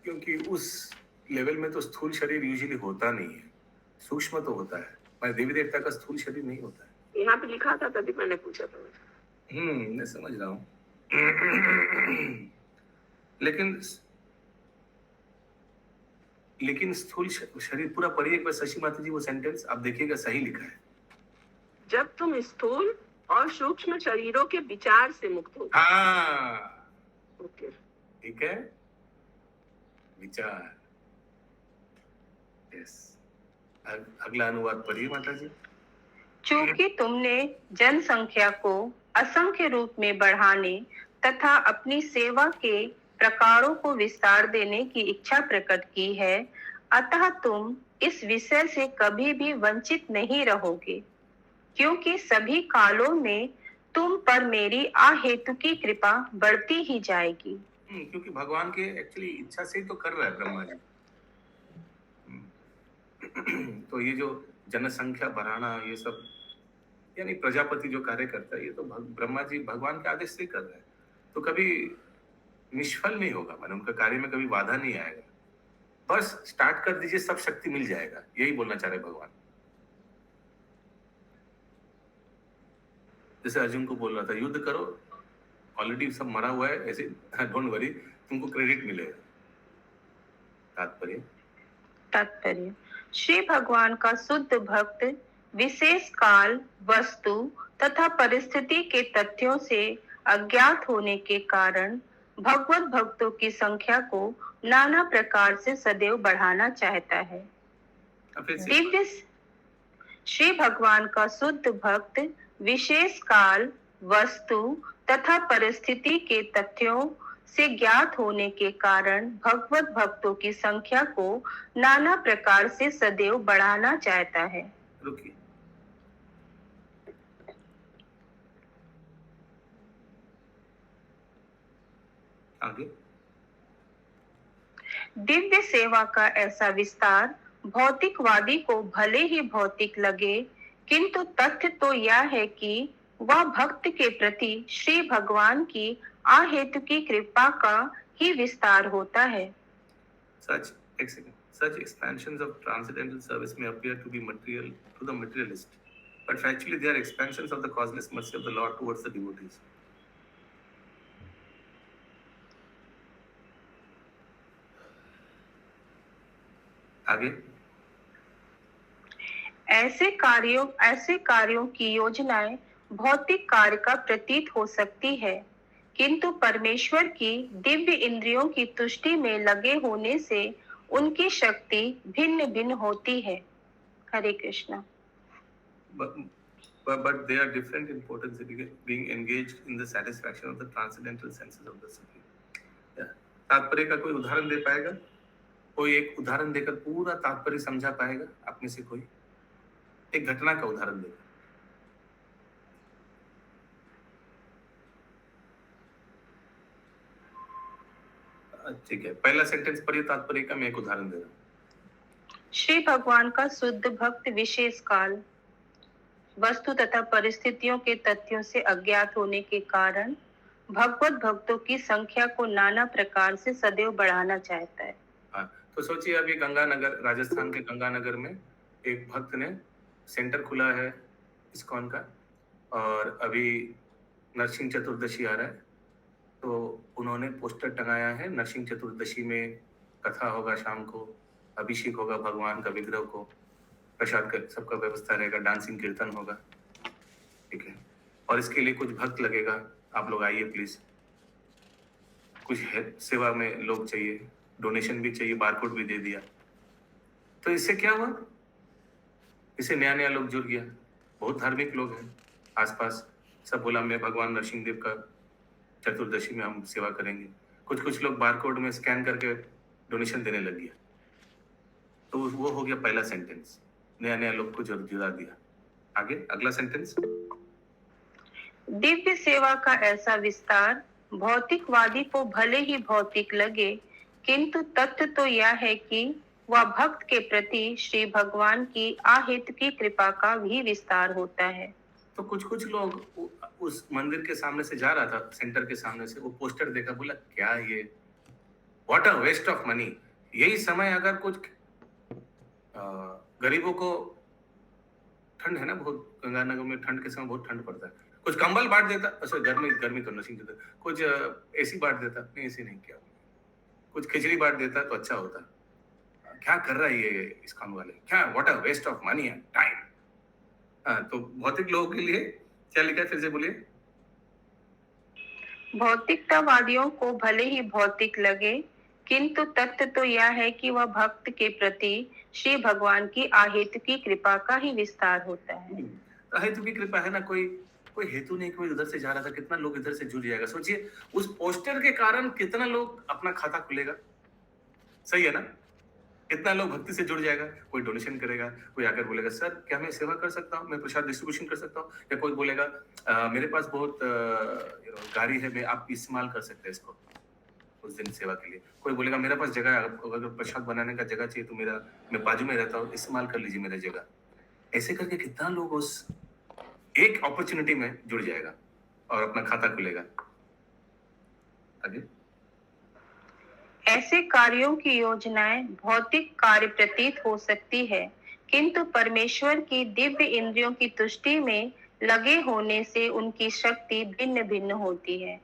क्योंकि उस लेवल में तो स्थूल शरीर यूजुअली होता नहीं है, सूक्ष्म तो होता है, पर देवी देवता का स्थूल शरीर नहीं होता है। यहाँ पे लिखा था, तभी मैंने पूछा प्रभु। मैं समझ रहा हूँ। लेकिन स्थूल शरीर पूरा पढ़िए एक बार शशि माता जी वो सेंटेंस, आप देखिएगा सही लिखा है। जब तुम स्थूल और सूक्ष्म शरीरों के विचार से मुक्त हो। हाँ, ओके, ठीक है, विचार। यस, अगला अनुवाद पढ़िए माता जी। चूंकि तुमने जनसंख्या को असंख्य रूप में बढ़ाने तथा अपनी सेवा के प्रकारों को विस्तार देने की इच्छा प्रकट की है, अतः तुम इस विषय से कभी भी वंचित नहीं रहोगे, क्योंकि सभी कालों में तुम पर मेरी अहेतु की कृपा बढ़ती ही जाएगी। क्योंकि भगवान के एक्चुअली इच्छा से ही तो कर रहा है ब्रह्मा जी। तो ये जो जनसंख्या बढ़ाना, ये सब यानी प्रजापति जो कार्य करता है, ये तो ब्रह्मा जी भगवान के आदेश से ही कर रहे हैं, तो कभी निष्फल नहीं होगा, माने उनका कार्य में कभी बाधा नहीं आएगा। बस स्टार्ट कर दीजिए, सब शक्ति मिल जाएगा, यही बोलना चाह रहे भगवान। जैसे अर्जुन को बोल रहा था, युद्ध करो, ऑलरेडी सब मरा हुआ है, ऐसे डोंट वरी, तुमको क्रेडिट मिलेगा। तात्पर्य, श्री भगवान का शुद्ध भक्त विशेष काल, वस्तु तथा परिस्थिति के तथ्यों से अज्ञात होने के कारण भगवत भक्तों की संख्या को नाना प्रकार से सदैव बढ़ाना चाहता है। दिव्य श्री भगवान का शुद्ध भक्त विशेष काल, वस्तु तथा परिस्थिति के तथ्यों से ज्ञात होने के कारण भगवत भक्तों की संख्या को नाना प्रकार से सदैव बढ़ाना चाहता है। रुकिए, आगे। दिव्य सेवा का ऐसा विस्तार भौतिकवादी को भले ही भौतिक लगे, किंतु तथ्य तो यह है कि वह भक्त के प्रति श्री भगवान की अहेतु की कृपा का ही विस्तार होता है। Such expansions of transcendental service may appear to be material to the materialist, but actually they are expansions of the causeless mercy of the Lord towards the devotees. आगे। ऐसे कार्यों की योजनाएं भौतिक कार्य का प्रतीत हो सकती है, किंतु परमेश्वर की दिव्य इंद्रियों की तुष्टि में लगे होने से उनकी शक्ति भिन्न भिन्न होती है। हरे Krishna. But they are different in potency, being engaged in the satisfaction of the transcendental senses of the Supreme. तात्पर्य का कोई उदाहरण दे पाएगा? कोई एक उदाहरण देकर पूरा तात्पर्य समझा पाएगा आप में से कोई? एक घटना का उदाहरण देगा। ठीक है, पहला सेंटेंस पढ़िए तात्पर्य का, मैं एक उदाहरण दे रहा हूँ। श्री भगवान का शुद्ध भक्त विशेष काल, वस्तु तथा परिस्थितियों के तथ्यों से अज्ञात होने के कारण भगवत भक्तों की संख्या को नाना प्रकार से सदैव बढ़ाना चाहता है। हाँ, तो सोचिए अभी गंगानगर, राजस्थान के गंगानगर में एक भक्त ने सेंटर खुला है इस्कॉन का, और अभी नरसिंह चतुर्दशी आ रहा है, तो उन्होंने पोस्टर टंगाया है, नरसिंह चतुर्दशी में कथा होगा, शाम को अभिषेक होगा भगवान का विग्रह को, प्रसाद का सबका व्यवस्था रहेगा, डांसिंग कीर्तन होगा, ठीक है, और इसके लिए कुछ भक्त लगेगा, आप लोग आइए प्लीज, कुछ है सेवा में लोग चाहिए, डोनेशन भी चाहिए, बारकोड भी दे दिया। तो इससे क्या हुआ, इससे नया नया लोग जुड़ गया, बहुत धार्मिक लोग हैं आसपास, सब बोला मैं भगवान नरसिंह देव का चतुर्दशी में हम सेवा करेंगे। कुछ लोग बारकोड में स्कैन करके डोनेशन देने लग गया, तो वो हो गया पहला सेंटेंस, नया नया लोग को जुड़ा दिया। आगे अगला सेंटेंस। दिव्य सेवा का ऐसा विस्तार भौतिकवादी को भले ही भौतिक लगे, किंतु तथ्य तो यह है कि वह भक्त के प्रति श्री भगवान की आहित की कृपा का भी विस्तार होता है। तो कुछ लोग उस मंदिर के सामने से जा रहा था, सेंटर के सामने से, वो पोस्टर देखा, बोला क्या ये, what a waste of money. यही समय अगर कुछ गरीबों को, ठंड है ना बहुत, गंगानगर में ठंड के समय बहुत ठंड पड़ता है, कुछ कंबल बांट देता, अच्छा गर्मी तो नसीब देता, कुछ एसी बांट देता, नहीं एसी नहीं किया, कुछ खिचड़ी बांट देता तो अच्छा होता। क्या कर रहा है ये इस्कॉन वाले, क्या, what a waste of money and time. तो भौतिक लोगों के लिए क्या लिखा है, फिर से बोलिए। भौतिकतावादियों को भले ही भौतिक लगे, किंतु तथ्य तो यह है कि वह भक्त के प्रति श्री भगवान की आहित की कृपा का ही विस्तार होता है। हेतु की कृपा है ना, कोई हेतु नहीं, कोई उधर से जा रहा था, कितना लोग इधर से जुड़ जाएगा। सोचिए उस पोस्टर के कारण कितना लोग अपना खाता खुलेगा, सही है ना, कितना लोग भक्ति से जुड़ जाएगा, कोई डोनेशन करेगा, कोई आकर बोलेगा सर क्या मैं सेवा कर सकता हूँ, मैं प्रसाद डिस्ट्रीब्यूशन कर सकता हूँ, या कोई बोलेगा मेरे पास बहुत गाड़ी है, मैं आप इस्तेमाल कर सकते हैं इसको उस दिन सेवा के लिए। कोई बोलेगा मेरे पास जगह है, आपको अगर प्रसाद बनाने का जगह चाहिए तो मैं बाजू में रहता हूँ, इस्तेमाल कर लीजिए मेरा जगह। ऐसे करके कितना लोग उस एक अपॉर्चुनिटी में जुड़ जाएगा और अपना खाता खुलेगा। आगे ऐसे कार्यों की योजनाएं भौतिक कार्य प्रतीत हो सकती है, किंतु परमेश्वर की दिव्य इंद्रियों की तुष्टि में लगे होने से उनकी शक्ति भिन्न भिन्न होती है।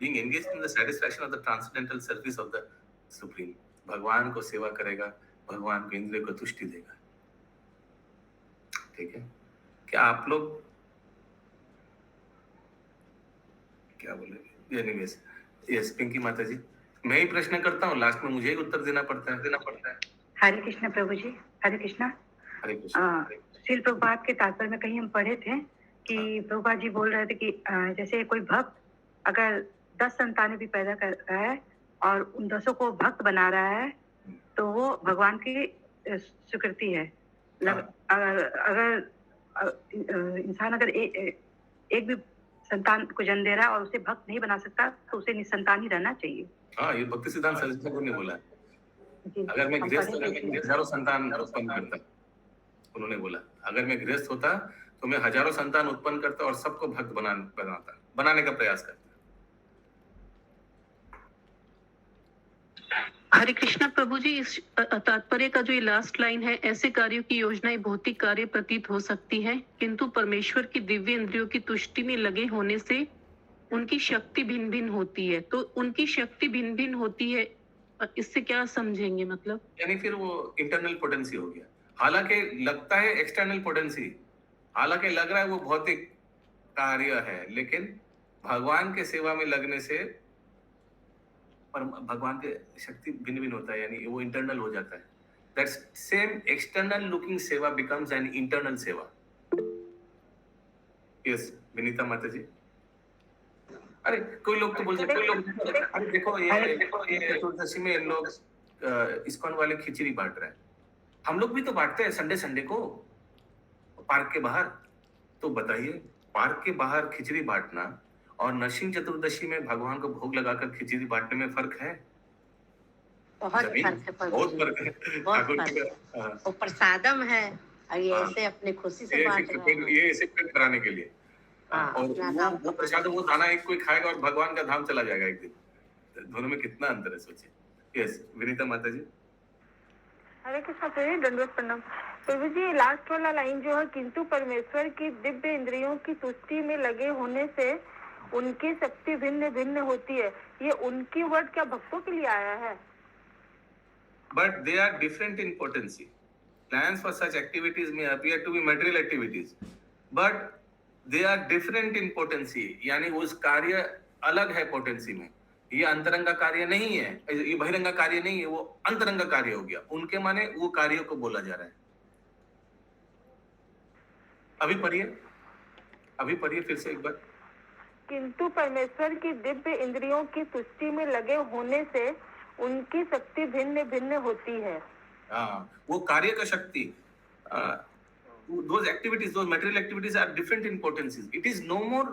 Being engaged in the satisfaction of the transcendental service of the Supreme, भगवान को सेवा करेगा, भगवान को इंद्रियों को तुष्टि देगा। ठीक है, क्या आप लोग क्या बोले? एनीवेज, यस पिंकी माता जी, मैं ही प्रश्न करता हूँ, लास्ट में मुझे ही उत्तर देना पड़ता है। हरे कृष्ण प्रभु जी, हरे कृष्णा। हरे कृष्ण। श्रील प्रभुपाद के तात्पर्य में कहीं हम पढ़े थे कि प्रभुपाद जी बोल रहे थे कि जैसे कोई भक्त अगर 10 संतानें भी पैदा कर रहा है और उन 10 को भक्त बना रहा है तो वो भगवान की स्वीकृति है। अगर इंसान अगर एक भी संतान को जन्म दे रहा है और उसे भक्त नहीं बना सकता तो उसे निसंतान ही रहना चाहिए। हाँ, ये भक्ति सिद्धांत सरस्वती ठाकुर ने बोला। अगर मैं गृहस्थ हजारों संतान उत्पन्न करता, उन्होंने बोला अगर मैं गृहस्थ होता तो मैं हजारों संतान उत्पन्न करता और सबको भक्त बनाने का प्रयास करता। हरे कृष्णा प्रभु जी, इस तात्पर्य का जो ये लास्ट लाइन है, ऐसे कार्यों की योजनाएं भौतिक कार्य प्रतीत हो सकती है, किंतु परमेश्वर की दिव्य इंद्रियों की तुष्टि में लगे होने से उनकी शक्ति भिन्न भिन्न होती है। तो उनकी शक्ति भिन्न भिन्न होती है, इससे क्या समझेंगे मतलब? यानी फिर वो इंटरनल पोटेंसी हो गया। हालांकि लगता है एक्सटर्नल पोटेंसी, हालांकि लग रहा है वो भौतिक कार्य है, लेकिन भगवान के सेवा में लगने से पर भगवान के शक्ति भिन्न भिन्न होता है, यानी वो इंटरनल हो जाता है। दैट्स सेम एक्सटर्नल लुकिंग सेवा बिकम्स एन इंटरनल सेवा। यस विनीता माता जी। अरे कोई लोग तो बोलते, अरे देखो ये चतुर्दशी में इन लोग इस्कॉन वाले खिचड़ी बांट रहे हैं, हम लोग भी तो बांटते हैं संडे को पार्क के बाहर। तो बताइए, पार्क के बाहर खिचड़ी बांटना और नरसिंह चतुर्दशी में भगवान को भोग लगाकर खिचड़ी बांटने में फर्क है? बहुत फर्क है, बहुत फर्क है। वो प्रसादम है और ये ऐसे अपनी खुशी से बांट रहे हैं, ये ऐसे पेट कराने के लिए। और वो प्रसाद, वो दाना एक कोई खाएगा और भगवान का धाम चला जाएगा एक दिन। दोनों में कितना अंतर है, सोचिए। यस विनीता माता जी। हरे कृष्ण प्रभु, दंडवत प्रणाम। प्रभु जी, लास्ट वाला लाइन जो है, किंतु परमेश्वर की दिव्य इंद्रियों की तुष्टि में लगे होने से उनकी शक्ति भिन्न भिन्न होती है, ये उनकी वर्ड क्या भक्तों के लिए आया है? But they are different in potency. Plans for such activities may appear to be material activities, but they are different in potency. यानी उस कार्य अलग है पोटेंसी में। ये अंतरंगा कार्य नहीं है, ये बहिरंगा कार्य नहीं है, वो अंतरंगा कार्य हो गया। उनके माने वो कार्यों को बोला जा रहा है। अभी पढ़िए फिर से एक बार। किंतु परमेश्वर की दिव्य इंद्रियों की तुष्टि में लगे होने से उनकी शक्ति भिन्न भिन्न होती है। वो कार्य का शक्ति, those activities, those material activities are different in potencies. It is no more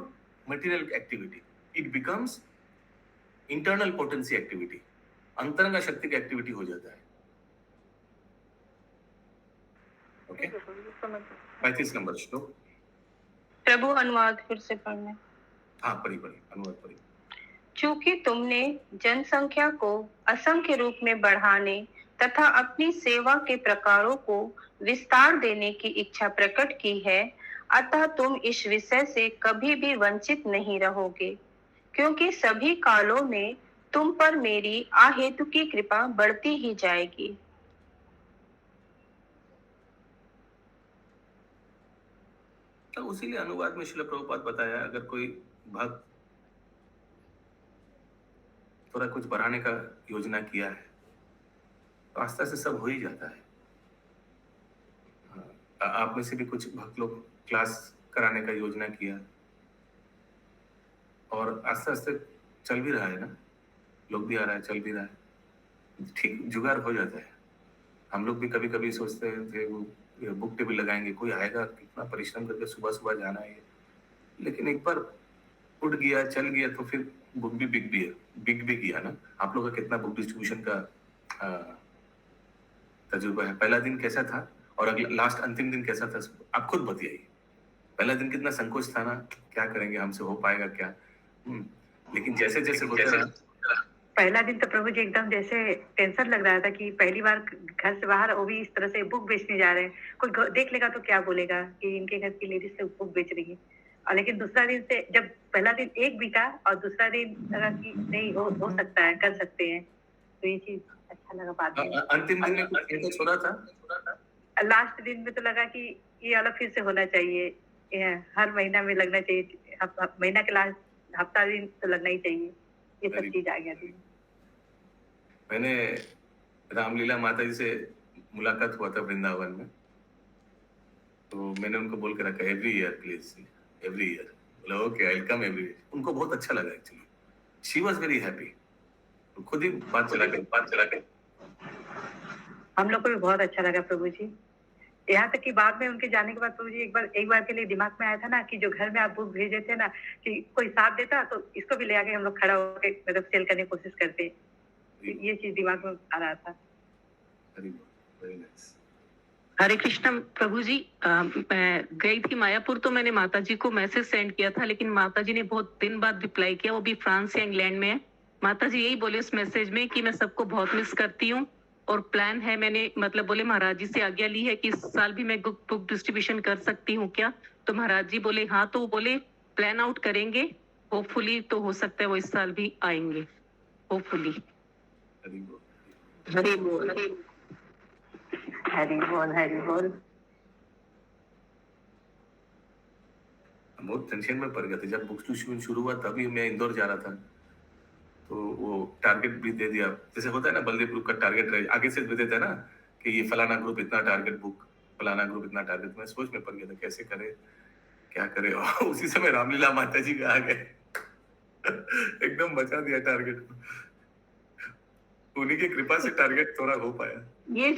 material activity. It becomes internal potency activity. अंतरंगा शक्ति की एक्टिविटी हो जाता है. ओके, 35 नंबर श्लोक. प्रभु अनुवाद फिर से पढ़ना. हाँ, पढ़ी अनुवाद पढ़ी. चूंकि तुमने जनसंख्या को असंख्य रूप में बढ़ाने तथा अपनी सेवा के प्रकारों को विस्तार देने की इच्छा प्रकट की है, अतः तुम इस विषय से कभी भी वंचित नहीं रहोगे, क्योंकि सभी कालों में तुम पर मेरी अहेतु की कृपा बढ़ती ही जाएगी. तो उसीलिए अनुवाद में श्रील प्रभुपाद बताया, अगर कोई भक्त थोड़ा कुछ बढ़ाने का योजना किया है तो आस्था से सब हो ही जाता है. आप में से भी कुछ भक्त लोग क्लास कराने का योजना किया और आस्ते आस्ते चल भी रहा है ना, लोग भी आ रहा है, चल भी रहा है, ठीक जुगाड़ हो जाता है. हम लोग भी कभी कभी सोचते थे वो बुक टेबल लगाएंगे, कोई आएगा, कितना परिश्रम करके सुबह सुबह जाना है, लेकिन एक बार उठ गया, चल गया तो फिर बुक भी बिक भी गया ना. आप लोगों का कितना बुक डिस्ट्रीब्यूशन का तजुर्बा है? पहला दिन कैसा था और अगला लास्ट अंतिम दिन कैसा था? आप खुद बताइए. पहला दिन कितना संकोच था ना, क्या करेंगे, हमसे हो पाएगा क्या? लेकिन जैसे जैसे होता रहा, पहला दिन तो प्रभु जी एकदम जैसे टेंशन लग रहा था कि पहली बार घर से बाहर, वो भी इस तरह से बुक बेचने जा रहे हैं. कोई देख लेगा तो क्या बोलेगा कि इनके घर की लेडीज से बुक बेच रही है. और लेकिन दूसरा दिन से, जब पहला दिन एक बीता और दूसरा दिन लगा कि नहीं हो सकता है, कर सकते हैं, तो ये चीज अच्छा लगा. बाद में अंतिम दिन में कुछ छोड़ा था, लास्ट दिन में तो लगा कि ये अलग फिर से होना चाहिए, हर महीना में लगना चाहिए, महीना के लास्ट हफ्ता दिन तो लगना ही चाहिए. ये सब चीज आ गया थी. मैंने रामलीला माता जी से मुलाकात हुआ था वृंदावन में, तो मैंने उनको बोल के रखा every year please, every year. बोला okay, I will come every year. उनको बहुत अच्छा लगा actually. She was very happy. खुद ही बात चला के हम लोग को भी बहुत अच्छा लगा प्रभु जी. यहाँ तक कि बाद में उनके जाने के बाद प्रभु जी एक बार के लिए दिमाग में आया था ना कि जो घर में आप बुक भेजे थे ना, कि कोई साथ देता तो इसको भी ले आके हम लोग खड़ा होकर मतलब सेल करने की कोशिश करते. ये चीज दिमाग में आ रहा था. हरे कृष्णा प्रभु जी. मैं गई थी मायापुर, तो मैंने माता जी को मैसेज सेंड किया था, लेकिन माता जी ने बहुत दिन बाद रिप्लाई किया. वो भी फ्रांस या इंग्लैंड में है. माता जी यही बोले उस मैसेज में कि मैं सबको बहुत मिस करती हूँ और प्लान है, मैंने मतलब बोले महाराज जी से आज्ञा ली है कि इस साल भी मैं बुक डिस्ट्रीब्यूशन कर सकती हूँ क्या? तो महाराज जी बोले हाँ. तो वो बोले प्लान आउट करेंगे, होपफुली तो हो सकता है वो इस साल भी आएंगे, होपफुली. हरि बोल. हरि बोल, हरि बोल, हरि बोल. बहुत टेंशन में पड़ गया था जब बुक डिस्ट्रीब्यूशन शुरू हुआ. तभी मैं इंदौर जा रहा था, तो वो टारगेट भी दे दिया, जैसे होता है ना बलदेव ग्रुप का टारगेट आगे से दे देता है ना कि ये फलाना ग्रुप इतना टारगेट बुक, फलाना ग्रुप इतना टारगेट. मैं सोच में पड़ गया था कैसे करे, क्या करे. और उसी समय रामलीला माता जी का आ गए, एकदम बचा दिया टारगेट. उन्हीं की कृपा से टारगेट थोड़ा हो पाया. ये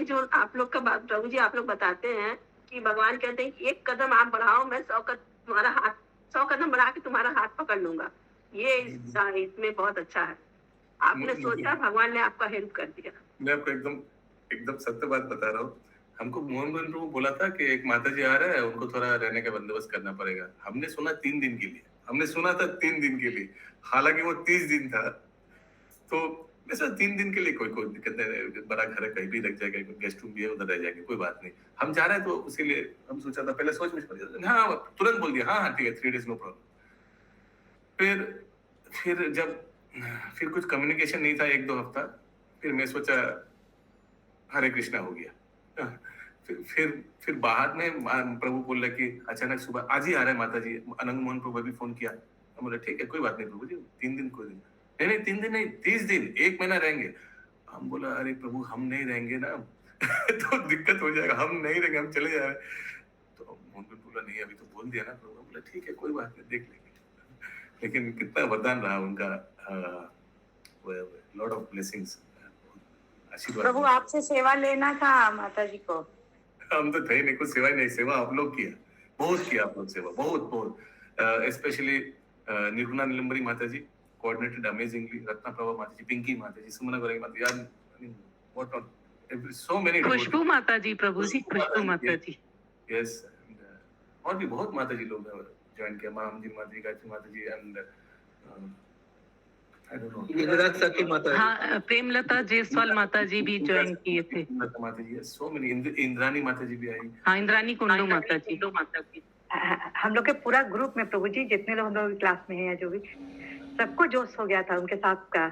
जो आप लोग का बात प्रभु जी आप लोग बताते हैं कि भगवान कहते हैं कि एक कदम आप बढ़ाओ, मैं 100 कदम बढ़ा के तुम्हारा हाथ पकड़ लूंगा. ये इसमें बहुत अच्छा है. आपने सोचा, भगवान ने आपका हेल्प कर दिया. मैं आपको एकदम सत्य बात बता रहा हूँ. हमको मोहन प्रभु बोला था कि एक माता जी आ रहा है, उनको थोड़ा रहने का बंदोबस्त करना पड़ेगा. हमने सुना 3 दिन के लिए, हमने सुना था 3 दिन के लिए, हालांकि वो 30 दिन था. तो वैसे 3 दिन के लिए कोई दिक्कत नहीं, बड़ा घर है, कहीं भी रख जाएगा, गेस्ट रूम भी है, उधर रह जाएंगे, कोई बात नहीं. हम जा रहे हैं तो उसीलिए हम सोचा था, पहले सोच में पड़ गया, हाँ तुरंत बोल दिया हाँ ठीक है 3 days नो प्रॉब्लम. फिर कुछ कम्युनिकेशन नहीं था 1-2 हफ्ता. फिर मैं सोचा हरे कृष्णा हो गया. फिर बाद में प्रभु बोल रहे कि अचानक सुबह आज ही आ रहे हैं माता जी. अनंग मोहन प्रभु भी फोन किया. हम बोले ठीक है कोई बात नहीं प्रभु जी, 3 दिन कोई दिन नहीं 3 दिन नहीं 30 दिन, 1 महीना रहेंगे. हम बोला अरे प्रभु हम नहीं रहेंगे ना तो दिक्कत हो जाएगा, हम नहीं रहेंगे, हम चले जा रहे. तो मोहन भी बोला नहीं अभी तो बोल दिया ना प्रभु. बोला ठीक है कोई बात नहीं देख लेंगे. लेकिन कितना वरदान रहा उनका, लॉट ऑफ ब्लेसिंग्स, आशीर्वाद. प्रभु आपसे सेवा लेना था माता जी को. हम तो थे नहीं, कुछ सेवा ही नहीं. सेवा आप लोग किया, बहुत किया आप लोग सेवा, बहुत. especially Nirguna Nilambari Mataji coordinated amazingly. Ratna Prabha Mataji, Pinky Mataji, Sumana Garai Mataji, and I mean, what not? So many. खुशबू माता जी, प्रभु जी, खुशबू माता जी. Yes, and, और भी बहुत माता जी लोग ज्वाइन किया, महामजी माता जी, गायत्री माता जी, and I don't know. Gujarat सखी माता हाँ, प्रेमलता जायसवाल माता जी भी ज्वाइन किए थे. माता जी, so many. इंद्रानी माता जी भी आई. हाँ, इंद्रानी कुंडू माता जी. हम लोग के पूरा ग्रुप में प्रभु जी, जितने लोग हम लोग क्लास में हैं या जो भी, सबको जोश हो गया था उनके साथ का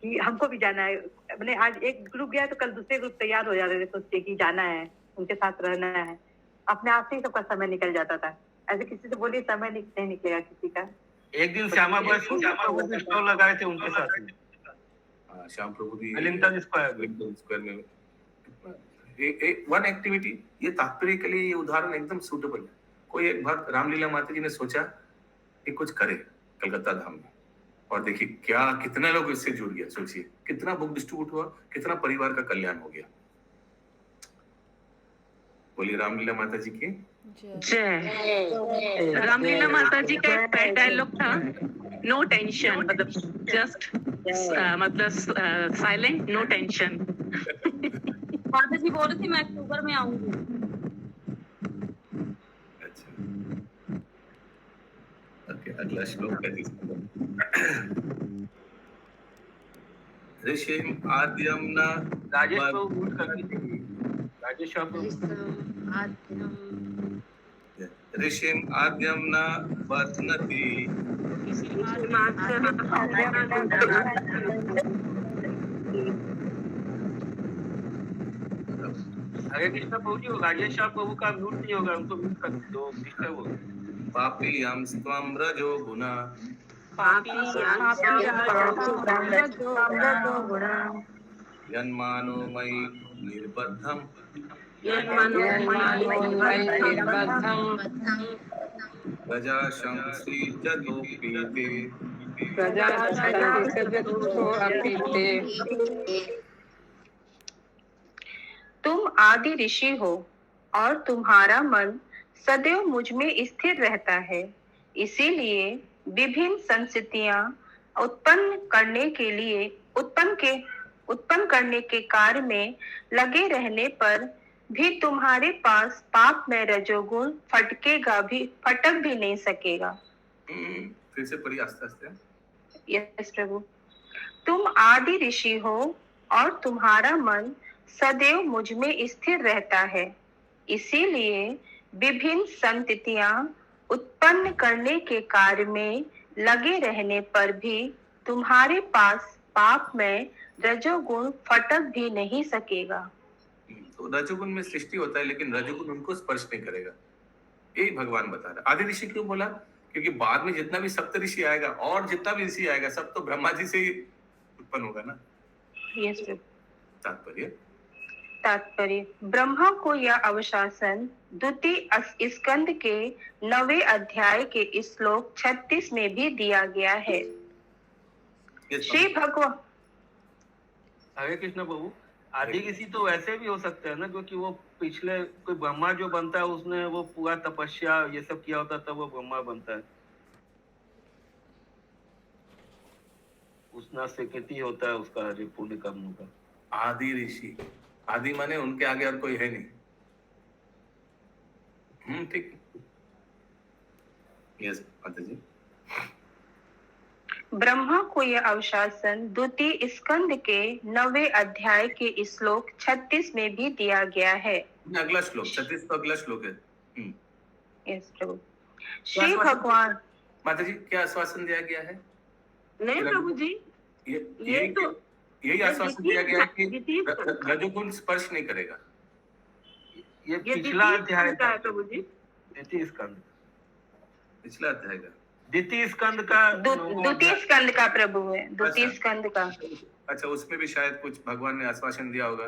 कि हमको भी जाना है. मैंने आज एक ग्रुप गया तो कल दूसरे ग्रुप तैयार हो जा रहे थे, सोचते कि जाना है, उनके साथ रहना है. अपने आप से ही सबका समय निकल जाता था. ऐसे किसी से बोलिए समय नहीं निकलेगा किसी का. एक दिन श्यामा बस स्टॉल लगाए थे उनके साथ में. श्याम प्रभु भी वेलिंगटन स्क्वायर में वन एक्टिविटी. ये तात्पर्य के लिए ये उदाहरण एकदम सूटेबल है. कोई एक भक्त रामलीला माता जी ने सोचा कि कुछ करे कलकत्ता धाम में, और देखिए क्या कितना लोग इससे जुड़ गया. सोचिए कितना बुक डिस्ट्रीब्यूट हुआ, कितना परिवार का कल्याण हो गया. बोलिए रामलीला माता जी की जय. रामलीला माता जी का एक डायलॉग था, नो टेंशन, मतलब जस्ट मतलब साइलेंट, नो टेंशन. माता जी बोल रही थी मैं अक्टूबर में आऊंगी. अच्छा, ओके, अगला श्लोक है. ऋषिम आद्यम न राजेश को म्यूट कर दीजिए. राजेश को ऋषिम आद्यम न वर्तनति हरे कृष्ण प्रभु जी, राजेश प्रभु का म्यूट नहीं होगा, उनको म्यूट कर दो. डिस्टर्ब हो. पापी हम स्वम रजो गुना यन्मानो मयि निर्बद्धम प्रजाशंसी जदोपीते. तुम आदि ऋषि हो और तुम्हारा मन सदैव मुझ में स्थिर रहता है. इसीलिए विभिन्न संस्थितियां उत्पन्न करने के कार्य में लगे रहने पर भी तुम्हारे पास पाप में रजोगुण फटक भी नहीं सकेगा. फिर से पढ़िए आस्ते आस्ते. यस प्रभु. तुम आदि ऋषि हो और तुम्हारा मन सदैव मुझ में स्थिर रहता है. इसीलिए विभिन्न संततियां उत्पन्न करने के कार्य में लगे रहने पर भी तुम्हारे पास पाप में रजोगुण फटक भी नहीं सकेगा. तो रजोगुण में सृष्टि होता है, लेकिन रजोगुण उनको स्पर्श नहीं करेगा. यही भगवान बता रहे. आदि ऋषि क्यों बोला? क्योंकि बाद में जितना भी सप्त ऋषि आएगा और जितना भी ऋषि आएगा सब तो ब्रह्मा जी से ही उत्पन्न होगा ना. यस प्रभु. तात्पर्य ब्रह्मा को यह अवशासन द्वितीय स्कंद के 9वें अध्याय के श्लोक 36 में भी दिया गया है. श्री भगवान. हरे कृष्ण प्रभु, आदि ऋषि तो वैसे भी हो सकते हैं ना, क्योंकि वो पिछले कोई ब्रह्मा जो बनता है उसने वो पूरा तपस्या ये सब किया होता तब वो ब्रह्मा बनता है. उसना स्वीकृति होता है उसका जो पुण्य कर्म का. आदि ऋषि, आदि माने उनके आगे और कोई है नहीं. ठीक. यस माता जी. ब्रह्मा को यह अवशासन द्वितीय स्कंद के 9वें अध्याय के श्लोक 36 में भी दिया गया है. अगला श्लोक 36 तो अगला श्लोक है. यस प्रभु. श्री भगवान. माता जी क्या आश्वासन दिया गया है? नहीं प्रभु जी, यही आश्वासन दिया गया है कि रजोगुण स्पर्श नहीं करेगा. ये पिछला अध्याय का है प्रभु जी. द्वितीय स्कंद, पिछला अध्याय का द्वितीय स्कंद का द्वितीय स्कंद का प्रभु है. द्वितीय स्कंद का. अच्छा, उसमें भी शायद कुछ भगवान ने आश्वासन दिया होगा.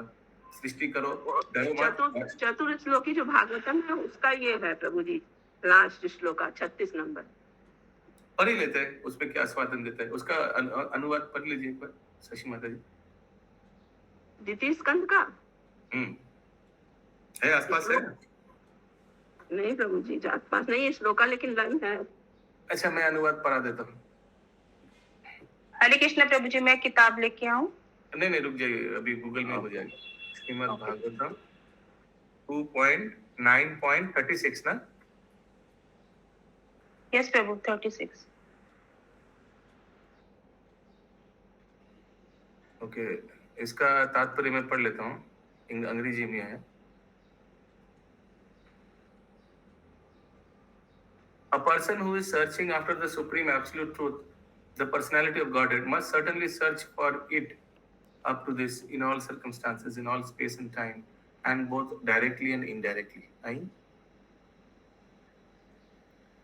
सृष्टि करो, चतुर श्लोकी जो भागवतम है उसका ये है प्रभु जी, लास्ट श्लोक 36 नंबर. पढ़ ही लेते हैं उसमें क्या आश्वासन देता है. उसका अनुवाद पढ़ लीजिए एक बार शशि माता जी. द्वितीय स्कंद का है आसपास है? नहीं प्रभु जी, आसपास नहीं है श्लोका, लेकिन लाइन है. अच्छा, मैं अनुवाद पढ़ा देता हूँ। हरे कृष्ण प्रभु जी, मैं किताब लेके आऊं? नहीं, रुक जाइए, अभी गूगल में हो जाएगा। श्रीमद् भागवतम 2.9.36 ना? यस प्रभु, 36। ओके, इसका तात्पर्य मैं पढ़ लेता हूँ, अंग्रेजी में है। A person who is searching after the supreme absolute truth, the personality of Godhead, must certainly search for it up to this in all circumstances, in all space and time, and both directly and indirectly. आई?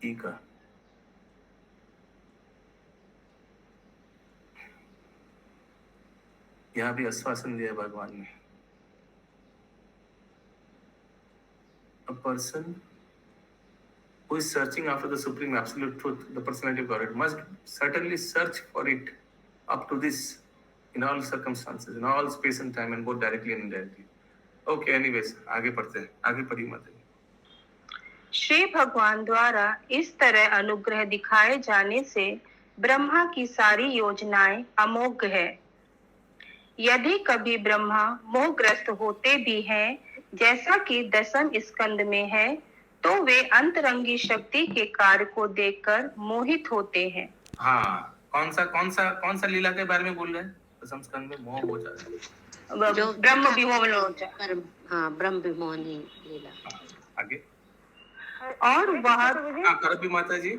ई का यहाँ भी आश्वासन दिया भगवान ने। A person who is searching after the supreme absolute truth, the personality of Godhead, must certainly search for it up to this in all circumstances, in all space and time, and both directly and indirectly. Okay, anyways, आगे पढ़ते हैं, आगे पढ़िए माता जी। श्री भगवान द्वारा इस तरह अनुग्रह दिखाए जाने से ब्रह्मा की सारी योजनाएं अमोघ है। यदि कभी ब्रह्मा मोहग्रस्त होते भी हैं, जैसा कि 10वें स्कंद में है, तो वे अंतरंगी शक्ति के कार्य को देखकर मोहित होते हैं। हाँ, कौन सा लीला के बारे में बोल रहे हैं? 10वें स्कंद में मोह हो जाता है, जो ब्रह्म विमोहन हो जाता है। हाँ, ब्रह्म विमोहनी लीला। आगे और वह कर भी माता जी।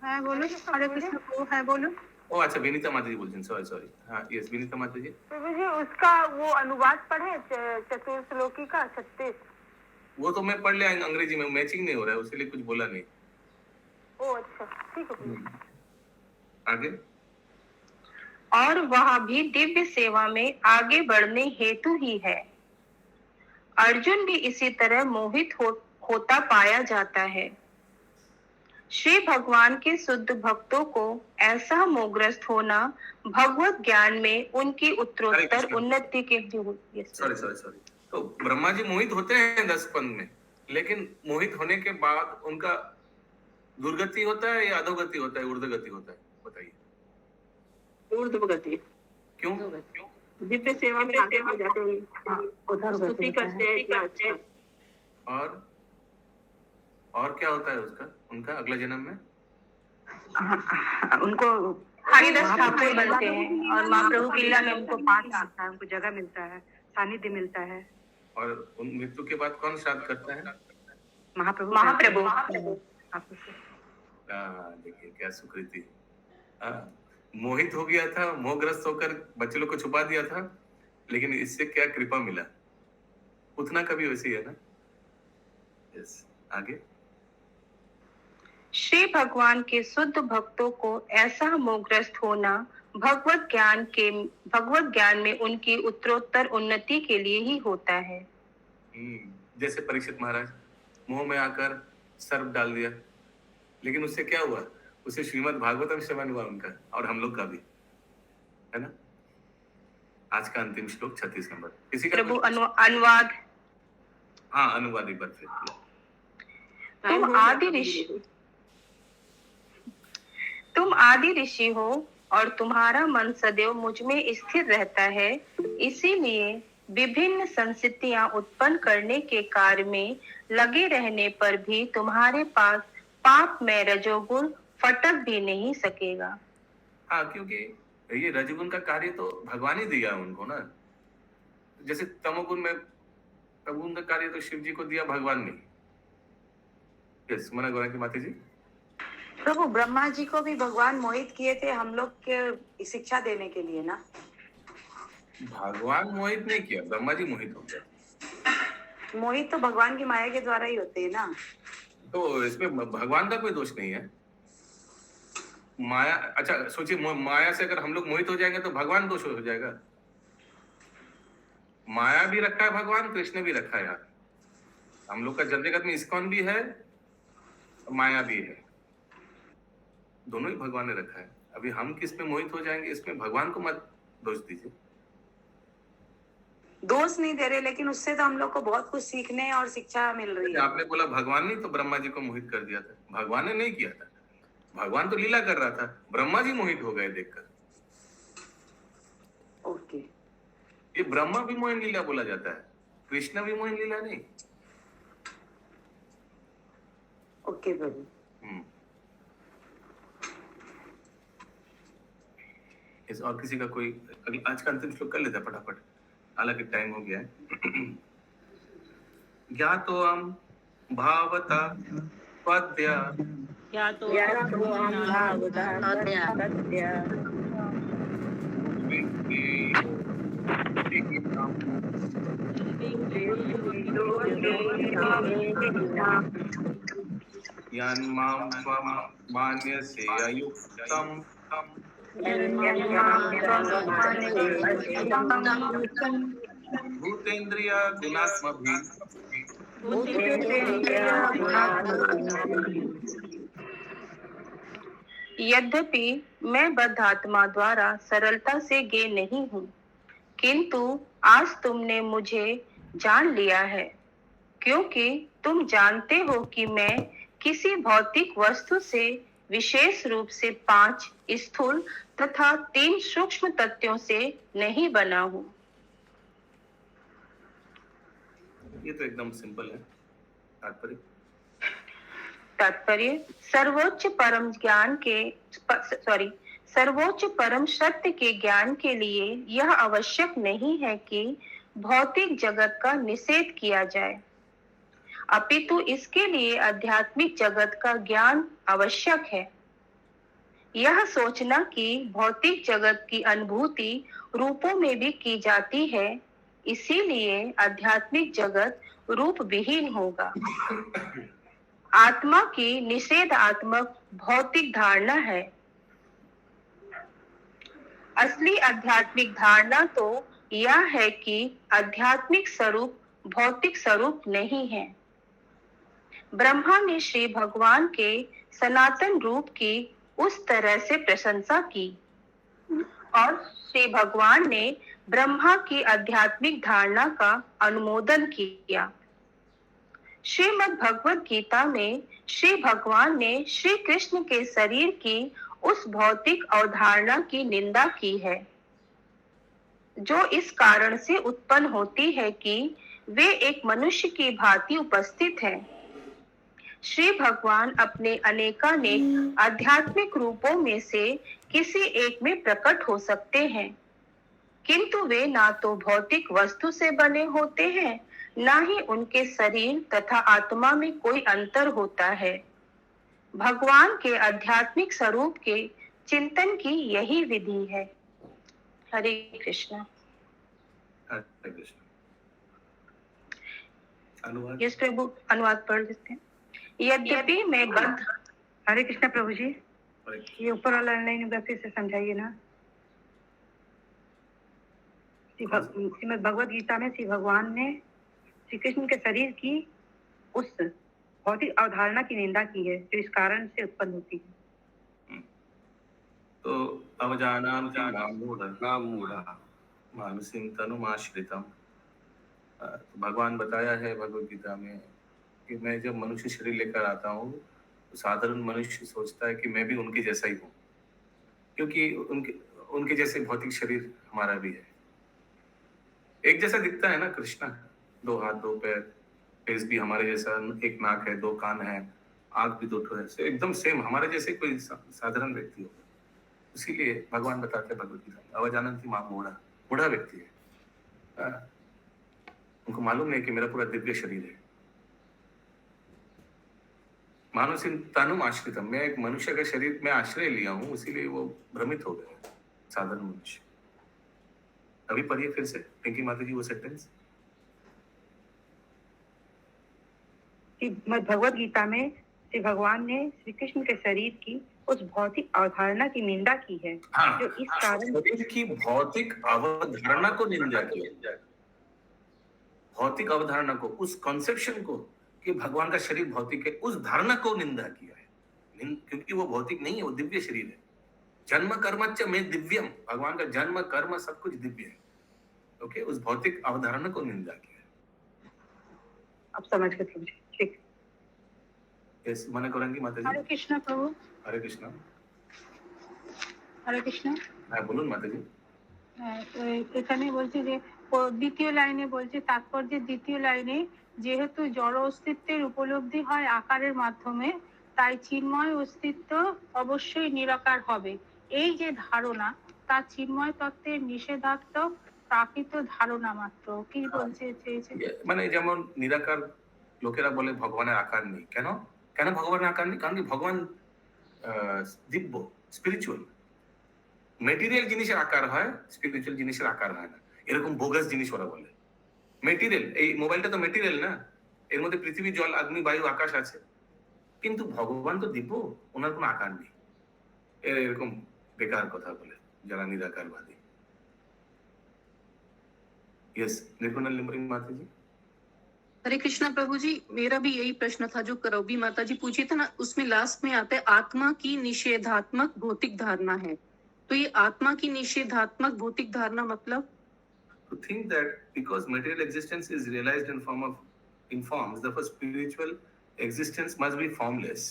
है बोलो, हरे कृष्ण प्रभु, है बोलो। ओ अच्छा, विनीता माता जी बोलते हैं, सॉरी। हाँ, यस, विनीता माता जी। प्रभु जी, उसका वो अनुवाद पढ़े चतुर्श्लोकी का 36। वो तो मैं पढ़ लिया अंग्रेजी में, मैचिंग नहीं हो रहा है, उसके लिए कुछ बोला नहीं। ओ अच्छा, ठीक है। आगे और वह भी दिव्य सेवा में आगे बढ़ने हेतु ही है। अर्जुन भी इसी तरह मोहित होता पाया जाता है। श्री भगवान के शुद्ध भक्तों को ऐसा मोहग्रस्त होना भगवत ज्ञान में उनकी उत्तरोत्तर उन्नति के सॉरी। तो ब्रह्मा जी मोहित होते हैं 10 स्कंद में, लेकिन मोहित होने के बाद उनका दुर्गति होता है या अधोगति होता है, ऊर्ध्वगति होता है? बताइए। ऊर्ध्वगति। क्यों? दिव्य सेवा में आगे हो जाते हैं, स्तुति करते हैं कि अच्छा। और क्या होता है उनका अगला जन्म में? उनको हरिदास ठाकुर बनते हैं और महाप्रभु की लीला में उनको पाठ आता है, उनको जगह मिलता है, सानिध्य मिलता है। और उन मृत्यु के बाद कौन श्राद्ध करता है? महाप्रभु। देखिए क्या सुकृति। मोहित हो गया था, मोहग्रस्त होकर बच्चे लोग को छुपा दिया था, लेकिन इससे क्या कृपा मिला। उतना कभी वैसे ही है ना। यस, आगे। श्री भगवान के शुद्ध भक्तों को ऐसा मोहग्रस्त होना भगवत ज्ञान में उनकी उत्तरोत्तर उन्नति के लिए ही होता है। जैसे परीक्षित महाराज मोह में आकर सर्प डाल दिया, लेकिन उससे क्या हुआ? उसे श्रीमद् भागवतम श्रवण हुआ उनका, और हम लोग का भी, है ना। आज का अंतिम श्लोक 36 नंबर। किसी का प्रभु अनुवाद। हाँ, अनुवाद एक बार फिर। तुम आदि ऋषि हो और तुम्हारा मन सदैव मुझ में स्थिर रहता है, इसीलिए विभिन्न संस्थितियां उत्पन्न करने के कार्य में लगे रहने पर भी तुम्हारे पास पाप में रजोगुण फटक भी नहीं सकेगा। हाँ, क्योंकि ये रजोगुण का कार्य तो भगवान ही दिया उनको ना। जैसे तमोगुण में तमोगुण का कार्य तो शिव जी को दिया भगवान ने। यस, मना गौरा की माता जी। प्रभु, ब्रह्मा जी को भी भगवान मोहित किए थे हम लोग के शिक्षा देने के लिए ना। भगवान मोहित नहीं किया, ब्रह्मा जी मोहित हो गए। मोहित तो भगवान की माया के द्वारा ही होते हैं ना। तो इसमें भगवान का कोई दोष नहीं है। माया, अच्छा सोचिए, माया से अगर हम लोग मोहित हो जाएंगे तो भगवान दोष हो जाएगा। माया भी रखा है भगवान, कृष्ण भी रखा है यार। हम लोग का जगत में इस्कॉन भी है, माया भी है, दोनों ही भगवान ने रखा है। अभी हम किस पे मोहित हो जाएंगे, इसमें भगवान को मत दोष दीजिए। दोष नहीं दे रहे, लेकिन उससे तो हम लोग को बहुत कुछ सीखने और शिक्षा मिल रही है। आपने बोला भगवान ने तो ब्रह्मा जी को मोहित कर दिया था, भगवान ने नहीं किया था, भगवान तो लीला कर रहा था, ब्रह्मा जी मोहित हो गए देखकर। ओके, ये ब्रह्मा भी मोहन लीला बोला जाता है, कृष्ण भी मोहन लीला नहीं। ओके प्रभु। इस और किसी का कोई आज का अंतिम श्लोक कर लेता फटाफट, हालांकि टाइम हो गया है। ज्ञातो हम भावता पद्य यन्मां त्वं मान्यसे अयुक्तं भूतेन्द्रिय गुणात्मभिः यद्यपि मैं बद्ध आत्मा द्वारा सरलता से गे नहीं हूँ, किंतु आज तुमने मुझे जान लिया है, क्योंकि तुम जानते हो कि मैं किसी भौतिक वस्तु से विशेष रूप से 5 स्थूल तथा 3 सूक्ष्म तत्वों से नहीं बना हूँ। ये तो एकदम सिंपल है। तात्पर्य सर्वोच्च परम सत्य के ज्ञान के लिए यह आवश्यक नहीं है कि भौतिक जगत का निषेध किया जाए, अपितु इसके लिए आध्यात्मिक जगत का ज्ञान आवश्यक है। यह सोचना कि भौतिक जगत की अनुभूति रूपों में भी की जाती है, इसीलिए आध्यात्मिक जगत रूप विहीन होगा। आत्मा की निषेधात्मक भौतिक धारणा है। असली आध्यात्मिक धारणा तो यह है कि आध्यात्मिक स्वरूप भौतिक स्वरूप नहीं है। ब्रह्मा ने श्री भगवान के सनातन रूप की उस तरह से प्रशंसा की और श्री भगवान ने ब्रह्मा की आध्यात्मिक धारणा का अनुमोदन किया। श्रीमद् भगवद गीता में श्री भगवान ने श्री कृष्ण के शरीर की उस भौतिक अवधारणा की निंदा की है, जो इस कारण से उत्पन्न होती है कि वे एक मनुष्य की भांति उपस्थित है। श्री भगवान अपने अनेकानेक आध्यात्मिक रूपों में से किसी एक में प्रकट हो सकते हैं, किंतु वे ना तो भौतिक वस्तु से बने होते हैं, ना ही उनके शरीर तथा आत्मा में कोई अंतर होता है। भगवान के आध्यात्मिक स्वरूप के चिंतन की यही विधि है। हरे कृष्णा। हरे कृष्णा। अनुवाद? यस प्रभु, अनुवाद पढ़ देते हैं। यद्यपि मैं बद्ध। हरे कृष्णा प्रभु जी, ये ऊपर वाला लाइन फिर से समझाइए ना। श्रीमद् भगवद गीता में श्री भगवान ने श्री कृष्ण के शरीर की उस भौतिक अवधारणा की निंदा की है, जो इस कारण से उत्पन्न होती है। तो अवजानामि मानसिं तनुमाश्रितम्। भगवान बताया है भगवद गीता में कि मैं जब मनुष्य शरीर लेकर आता हूँ तो साधारण मनुष्य सोचता है कि मैं भी उनके जैसा ही हूँ, क्योंकि उनके जैसे भौतिक शरीर हमारा भी है। एक जैसा दिखता है ना कृष्णा, 2 हाथ 2 पैर, फेस भी हमारे जैसा, एक नाक है 2 कान है, आंख भी 2 ठो है, एकदम सेम हमारे जैसे कोई साधारण व्यक्ति होगा। इसीलिए भगवान बताते हैं भगवद गीता में, अवजानन्ति मां बूढ़ा व्यक्ति है, उनको मालूम नहीं कि मेरा पूरा दिव्य शरीर है। मानसिं तनुम आश्रितम, मैं एक मनुष्य का शरीर में आश्रय लिया हूँ, इसीलिए वो भ्रमित हो गए साधारण मनुष्य। अभी पढ़िए फिर से पिंकी माता जी वो सेंटेंस। भगवद गीता में श्री भगवान ने श्री कृष्ण के शरीर की उस भौतिक अवधारणा की निंदा की है, जो इस कारण की भौतिक अवधारणा को निंदा की है। भौतिक अवधारणा को, उस कॉन्सेप्शन को कि भगवान का शरीर भौतिक है, उस धारणा को निंदा किया है, क्योंकि वो भौतिक नहीं है, वो दिव्य शरीर है। जन्म कर्मच्च में दिव्यम, भगवान का जन्म कर्म सब कुछ दिव्य है। ओके, उस भौतिक अवधारणा को निंदा किया। अब समझ गए प्रभु जी, ठीक। यस, मना करेंगी माता हरे जी। कृष्ण प्रभु। हरे कृष्णा। हरे कृष्ण। হ্যাঁ বলুন মাতাজি। এখানে বলছে যে দ্বিতীয় লাইনে বলছে, তাৎপর্যের দ্বিতীয় লাইনে, যেহেতু জড় অস্তিত্বের উপলব্ধি হয় আকারের মাধ্যমে, তাই চিন্ময় অস্তিত্ব অবশ্যই নিরাকার হবে। এই যে ধারণা, তা চিন্ময় তত্ত্বের নিষেধাত্মক প্রাকৃত ধারণা মাত্র। কি বলছে চেয়েছে? মানে যেমন নিরাকার লোকেরা বলে ভগবানের আকার নেই, কেন কেন ভগবানের আকার নেই? কারণ কি ভগবান দিব্য, স্পিরিচুয়াল। মেটেরিয়াল জিনিসের আকার হয়, স্পিরিচুয়াল জিনিসের আকার হয় না। এরকম বোগাস জিনিস ওরা বলে। মেটেরিয়াল, এই মোবাইলটা তো মেটেরিয়াল না, এর মধ্যে পৃথিবী, জল, অগ্নি, বায়ু, আকাশ আছে, কিন্তু ভগবান তো দিব্য, ওনার কোনো আকার নেই। এরকম বেকার কথা বলে যারা নিরাকারবাদী। यस, निर्गुण लिम्बरिंग माता जी। हरे कृष्णा प्रभु जी, मेरा भी यही प्रश्न था जो करौबी माता जी पूछी था ना, उसमें लास्ट में आता है आत्मा की निषेधात्मक भौतिक धारणा है। तो ये आत्मा की निषेधात्मक भौतिक धारणा मतलब? To think that because material existence is realized in forms, therefore spiritual existence must be formless,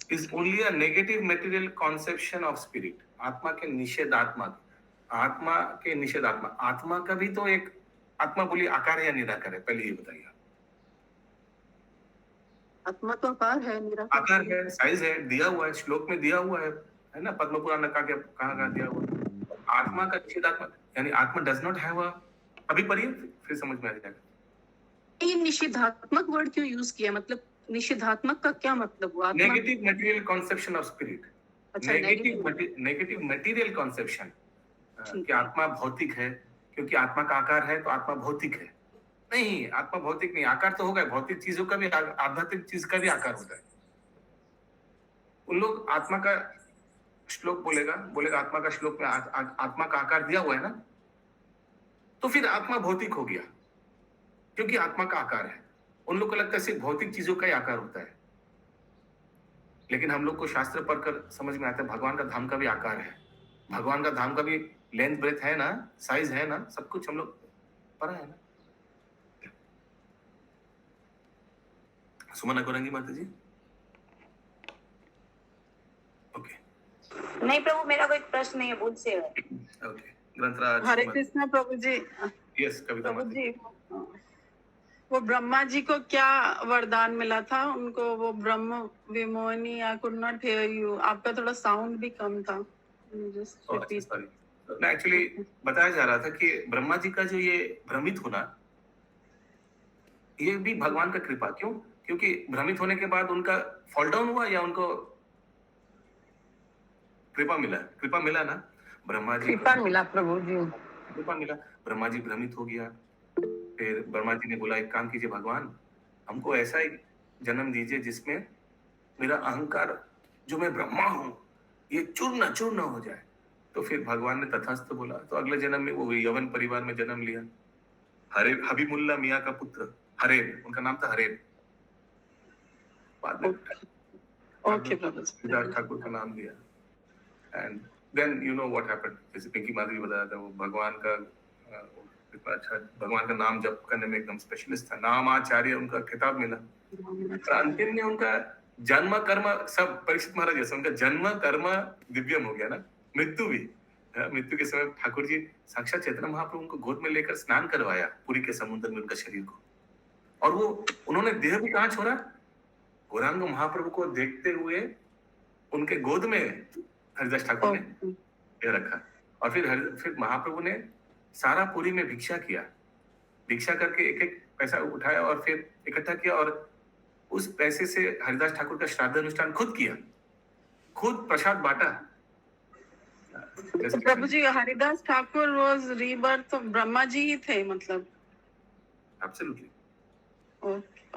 is only a negative material conception of spirit. आत्मा के निषेधात्मक, आत्मा के निषेधात्मक, आत्मा का भी तो एक, आत्मा बोली आकार है या निराकार है, पहले ये बताइए। आत्मा तो आकार है, निराकार आकार है, साइज है, दिया हुआ है, श्लोक में दिया हुआ है ना, पद्म पुराण में कहा दिया हुआ है। आत्मा का निषेधात्मक यानी आत्मा डज नॉट हैव अ, अभी पढ़िए फिर समझ में आ जाएगा। ये निषेधात्मक वर्ड क्यों यूज किया? मतलब निषेधात्मक का क्या मतलब हुआ? Negative material conception of spirit. अच्छा, नेगेटिव मटेरियल कॉन्सेप्शन कि आत्मा भौतिक है, क्योंकि आत्मा का आकार है तो आत्मा भौतिक है। नहीं, आत्मा भौतिक नहीं, आकार तो होगा, भौतिक चीजों का भी, आध्यात्मिक चीज का भी आकार होता है। उन लोग आत्मा का श्लोक बोलेगा आत्मा का श्लोक में आत्मा का आकार दिया हुआ है ना, तो फिर आत्मा भौतिक हो गया, क्योंकि आत्मा का आकार है। उन लोग को लगता है सिर्फ भौतिक चीजों का ही आकार होता है, लेकिन हम लोग को शास्त्र पढ़कर समझ में आता है भगवान का धाम का भी आकार है, भगवान का धाम का भी लेंथ ब्रेथ है ना, साइज है ना, सब कुछ हम लोग पढ़ा है ना। सुमना करेंगी माता जी। ओके, नहीं प्रभु, मेरा कोई प्रश्न नहीं है, बुद्ध से है। ओके, ग्रंथराज। हरे कृष्णा प्रभु जी। यस, कविता प्रभु माता जी, वो ब्रह्मा जी को क्या वरदान मिला था? उनको वो ब्रह्म विमोहिनी, I could not hear you, आपका थोड़ा साउंड भी कम था। सॉरी, मैं एक्चुअली बताया जा रहा था कि ब्रह्मा जी का जो ये भ्रमित होना, ये भी भगवान का कृपा। क्यों? क्योंकि भ्रमित होने के बाद उनका फॉल डाउन हुआ या उनको कृपा मिला? कृपा मिला ना, ब्रह्मा जी कृपा मिला प्रभु जी, कृपा मिला। ब्रह्मा जी भ्रमित हो गया, फिर ब्रह्मा जी ने बोला एक काम कीजिए भगवान, हमको ऐसा एक जन्म दीजिए जिसमें मेरा अहंकार, जो मैं ब्रह्मा हूं, ये चूर्ण चूर्ण हो जाए। तो फिर भगवान ने तथास्तु बोला, तो अगले जन्म में वो यवन परिवार में जन्म लिया। हबीबुल्ला मियाँ का पुत्र हरेन, उनका नाम था हरेन। बाद में ओके प्रभु जी, सिद्धार्थ ठाकुर का नाम लिया। And then you know what happened, जैसे पिंकी माधवी बताया था, वो भगवान का कितना अच्छा, भगवान का नाम जप करने में एकदम स्पेशलिस्ट था, नामाचार्य उनका खिताब मिला। अंतिम में उनका जन्म कर्म सब, परीक्षित महाराज जैसा, उनका जन्म कर्म दिव्यम हो गया ना, मृत्यु भी। मृत्यु के समय ठाकुर जी साक्षात चैतन्य महाप्रभु उनको गोद में लेकर स्नान करवाया पुरी के समुद्र में उनका शरीर को, और वो उन्होंने देह भी कहाँ छोड़ा, गौरांग महाप्रभु को देखते हुए उनके गोद में हरिदास ठाकुर ने ये रखा। और फिर महाप्रभु ने सारा पुरी में भिक्षा किया, भिक्षा करके एक एक पैसा उठाया और फिर इकट्ठा किया, और उस पैसे से हरिदास ठाकुर का श्राद्ध अनुष्ठान खुद किया, खुद प्रसाद बांटा। प्रभु जी, Haridas Thakur was rebirth of Brahma ji ही थे, मतलब? एब्सोल्युटली।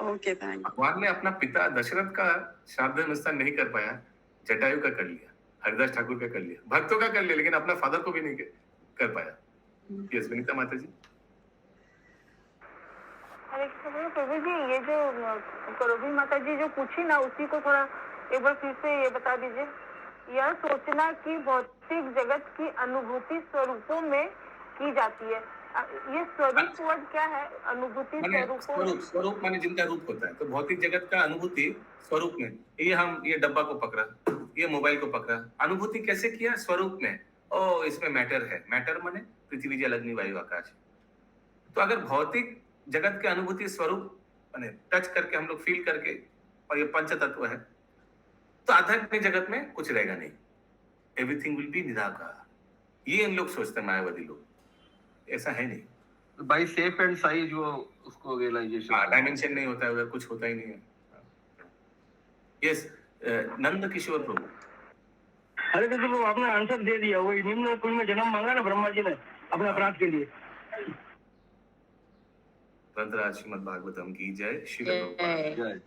Okay, thank. भगवान ने अपना पिता दशरथ का श्राद्ध अनुष्ठान नहीं कर पाया, जटायु का कर लिया, हरिदास ठाकुर का कर लिया, भक्तों का कर लिया, लेकिन अपना फादर को भी नहीं कर पाया। यस, विनीता माता जी। हरे कृष्ण प्रभु जी, ये जो करोबी माता जी जो पूछी ना, उसी को थोड़ा एक बार फिर से ये बता दीजिए। यह सोचना कि भौतिक जगत की अनुभूति स्वरूपों में की जाती है, ये स्वरूप वर्ड क्या है? अनुभूति माने स्वरूप स्वरूप स्वरूप माने जिनका रूप होता है। तो भौतिक जगत का अनुभूति स्वरूप में, ये डब्बा को पकड़ा, ये मोबाइल को पकड़ा, अनुभूति कैसे किया? स्वरूप में। ओ इसमें मैटर है। मैटर माने पृथ्वी जल अग्नि वायु आकाश। तो अगर भौतिक जगत के अनुभूति स्वरूप माने टच करके हम लोग फील करके, और ये पंच तत्व है, तो आध्यात्मिक जगत में कुछ रहेगा नहीं। एवरीथिंग विल बी निराकार। ये इन लोग सोचते हैं, मायावादी लोग। ऐसा है नहीं। बाय सेफ एंड साइज वो उसको रियलाइजेशन डायमेंशन नहीं होता है, उधर कुछ होता ही नहीं है। यस, नंद किशोर प्रभु। अरे तो प्रभु आपने आंसर दे दिया। वो निम्न कुल में जन्म मांगा ना ब्रह्मा जी ने अपने अपराध के लिए। ग्रंथराज श्रीमद् भागवतम की जय। श्री जय।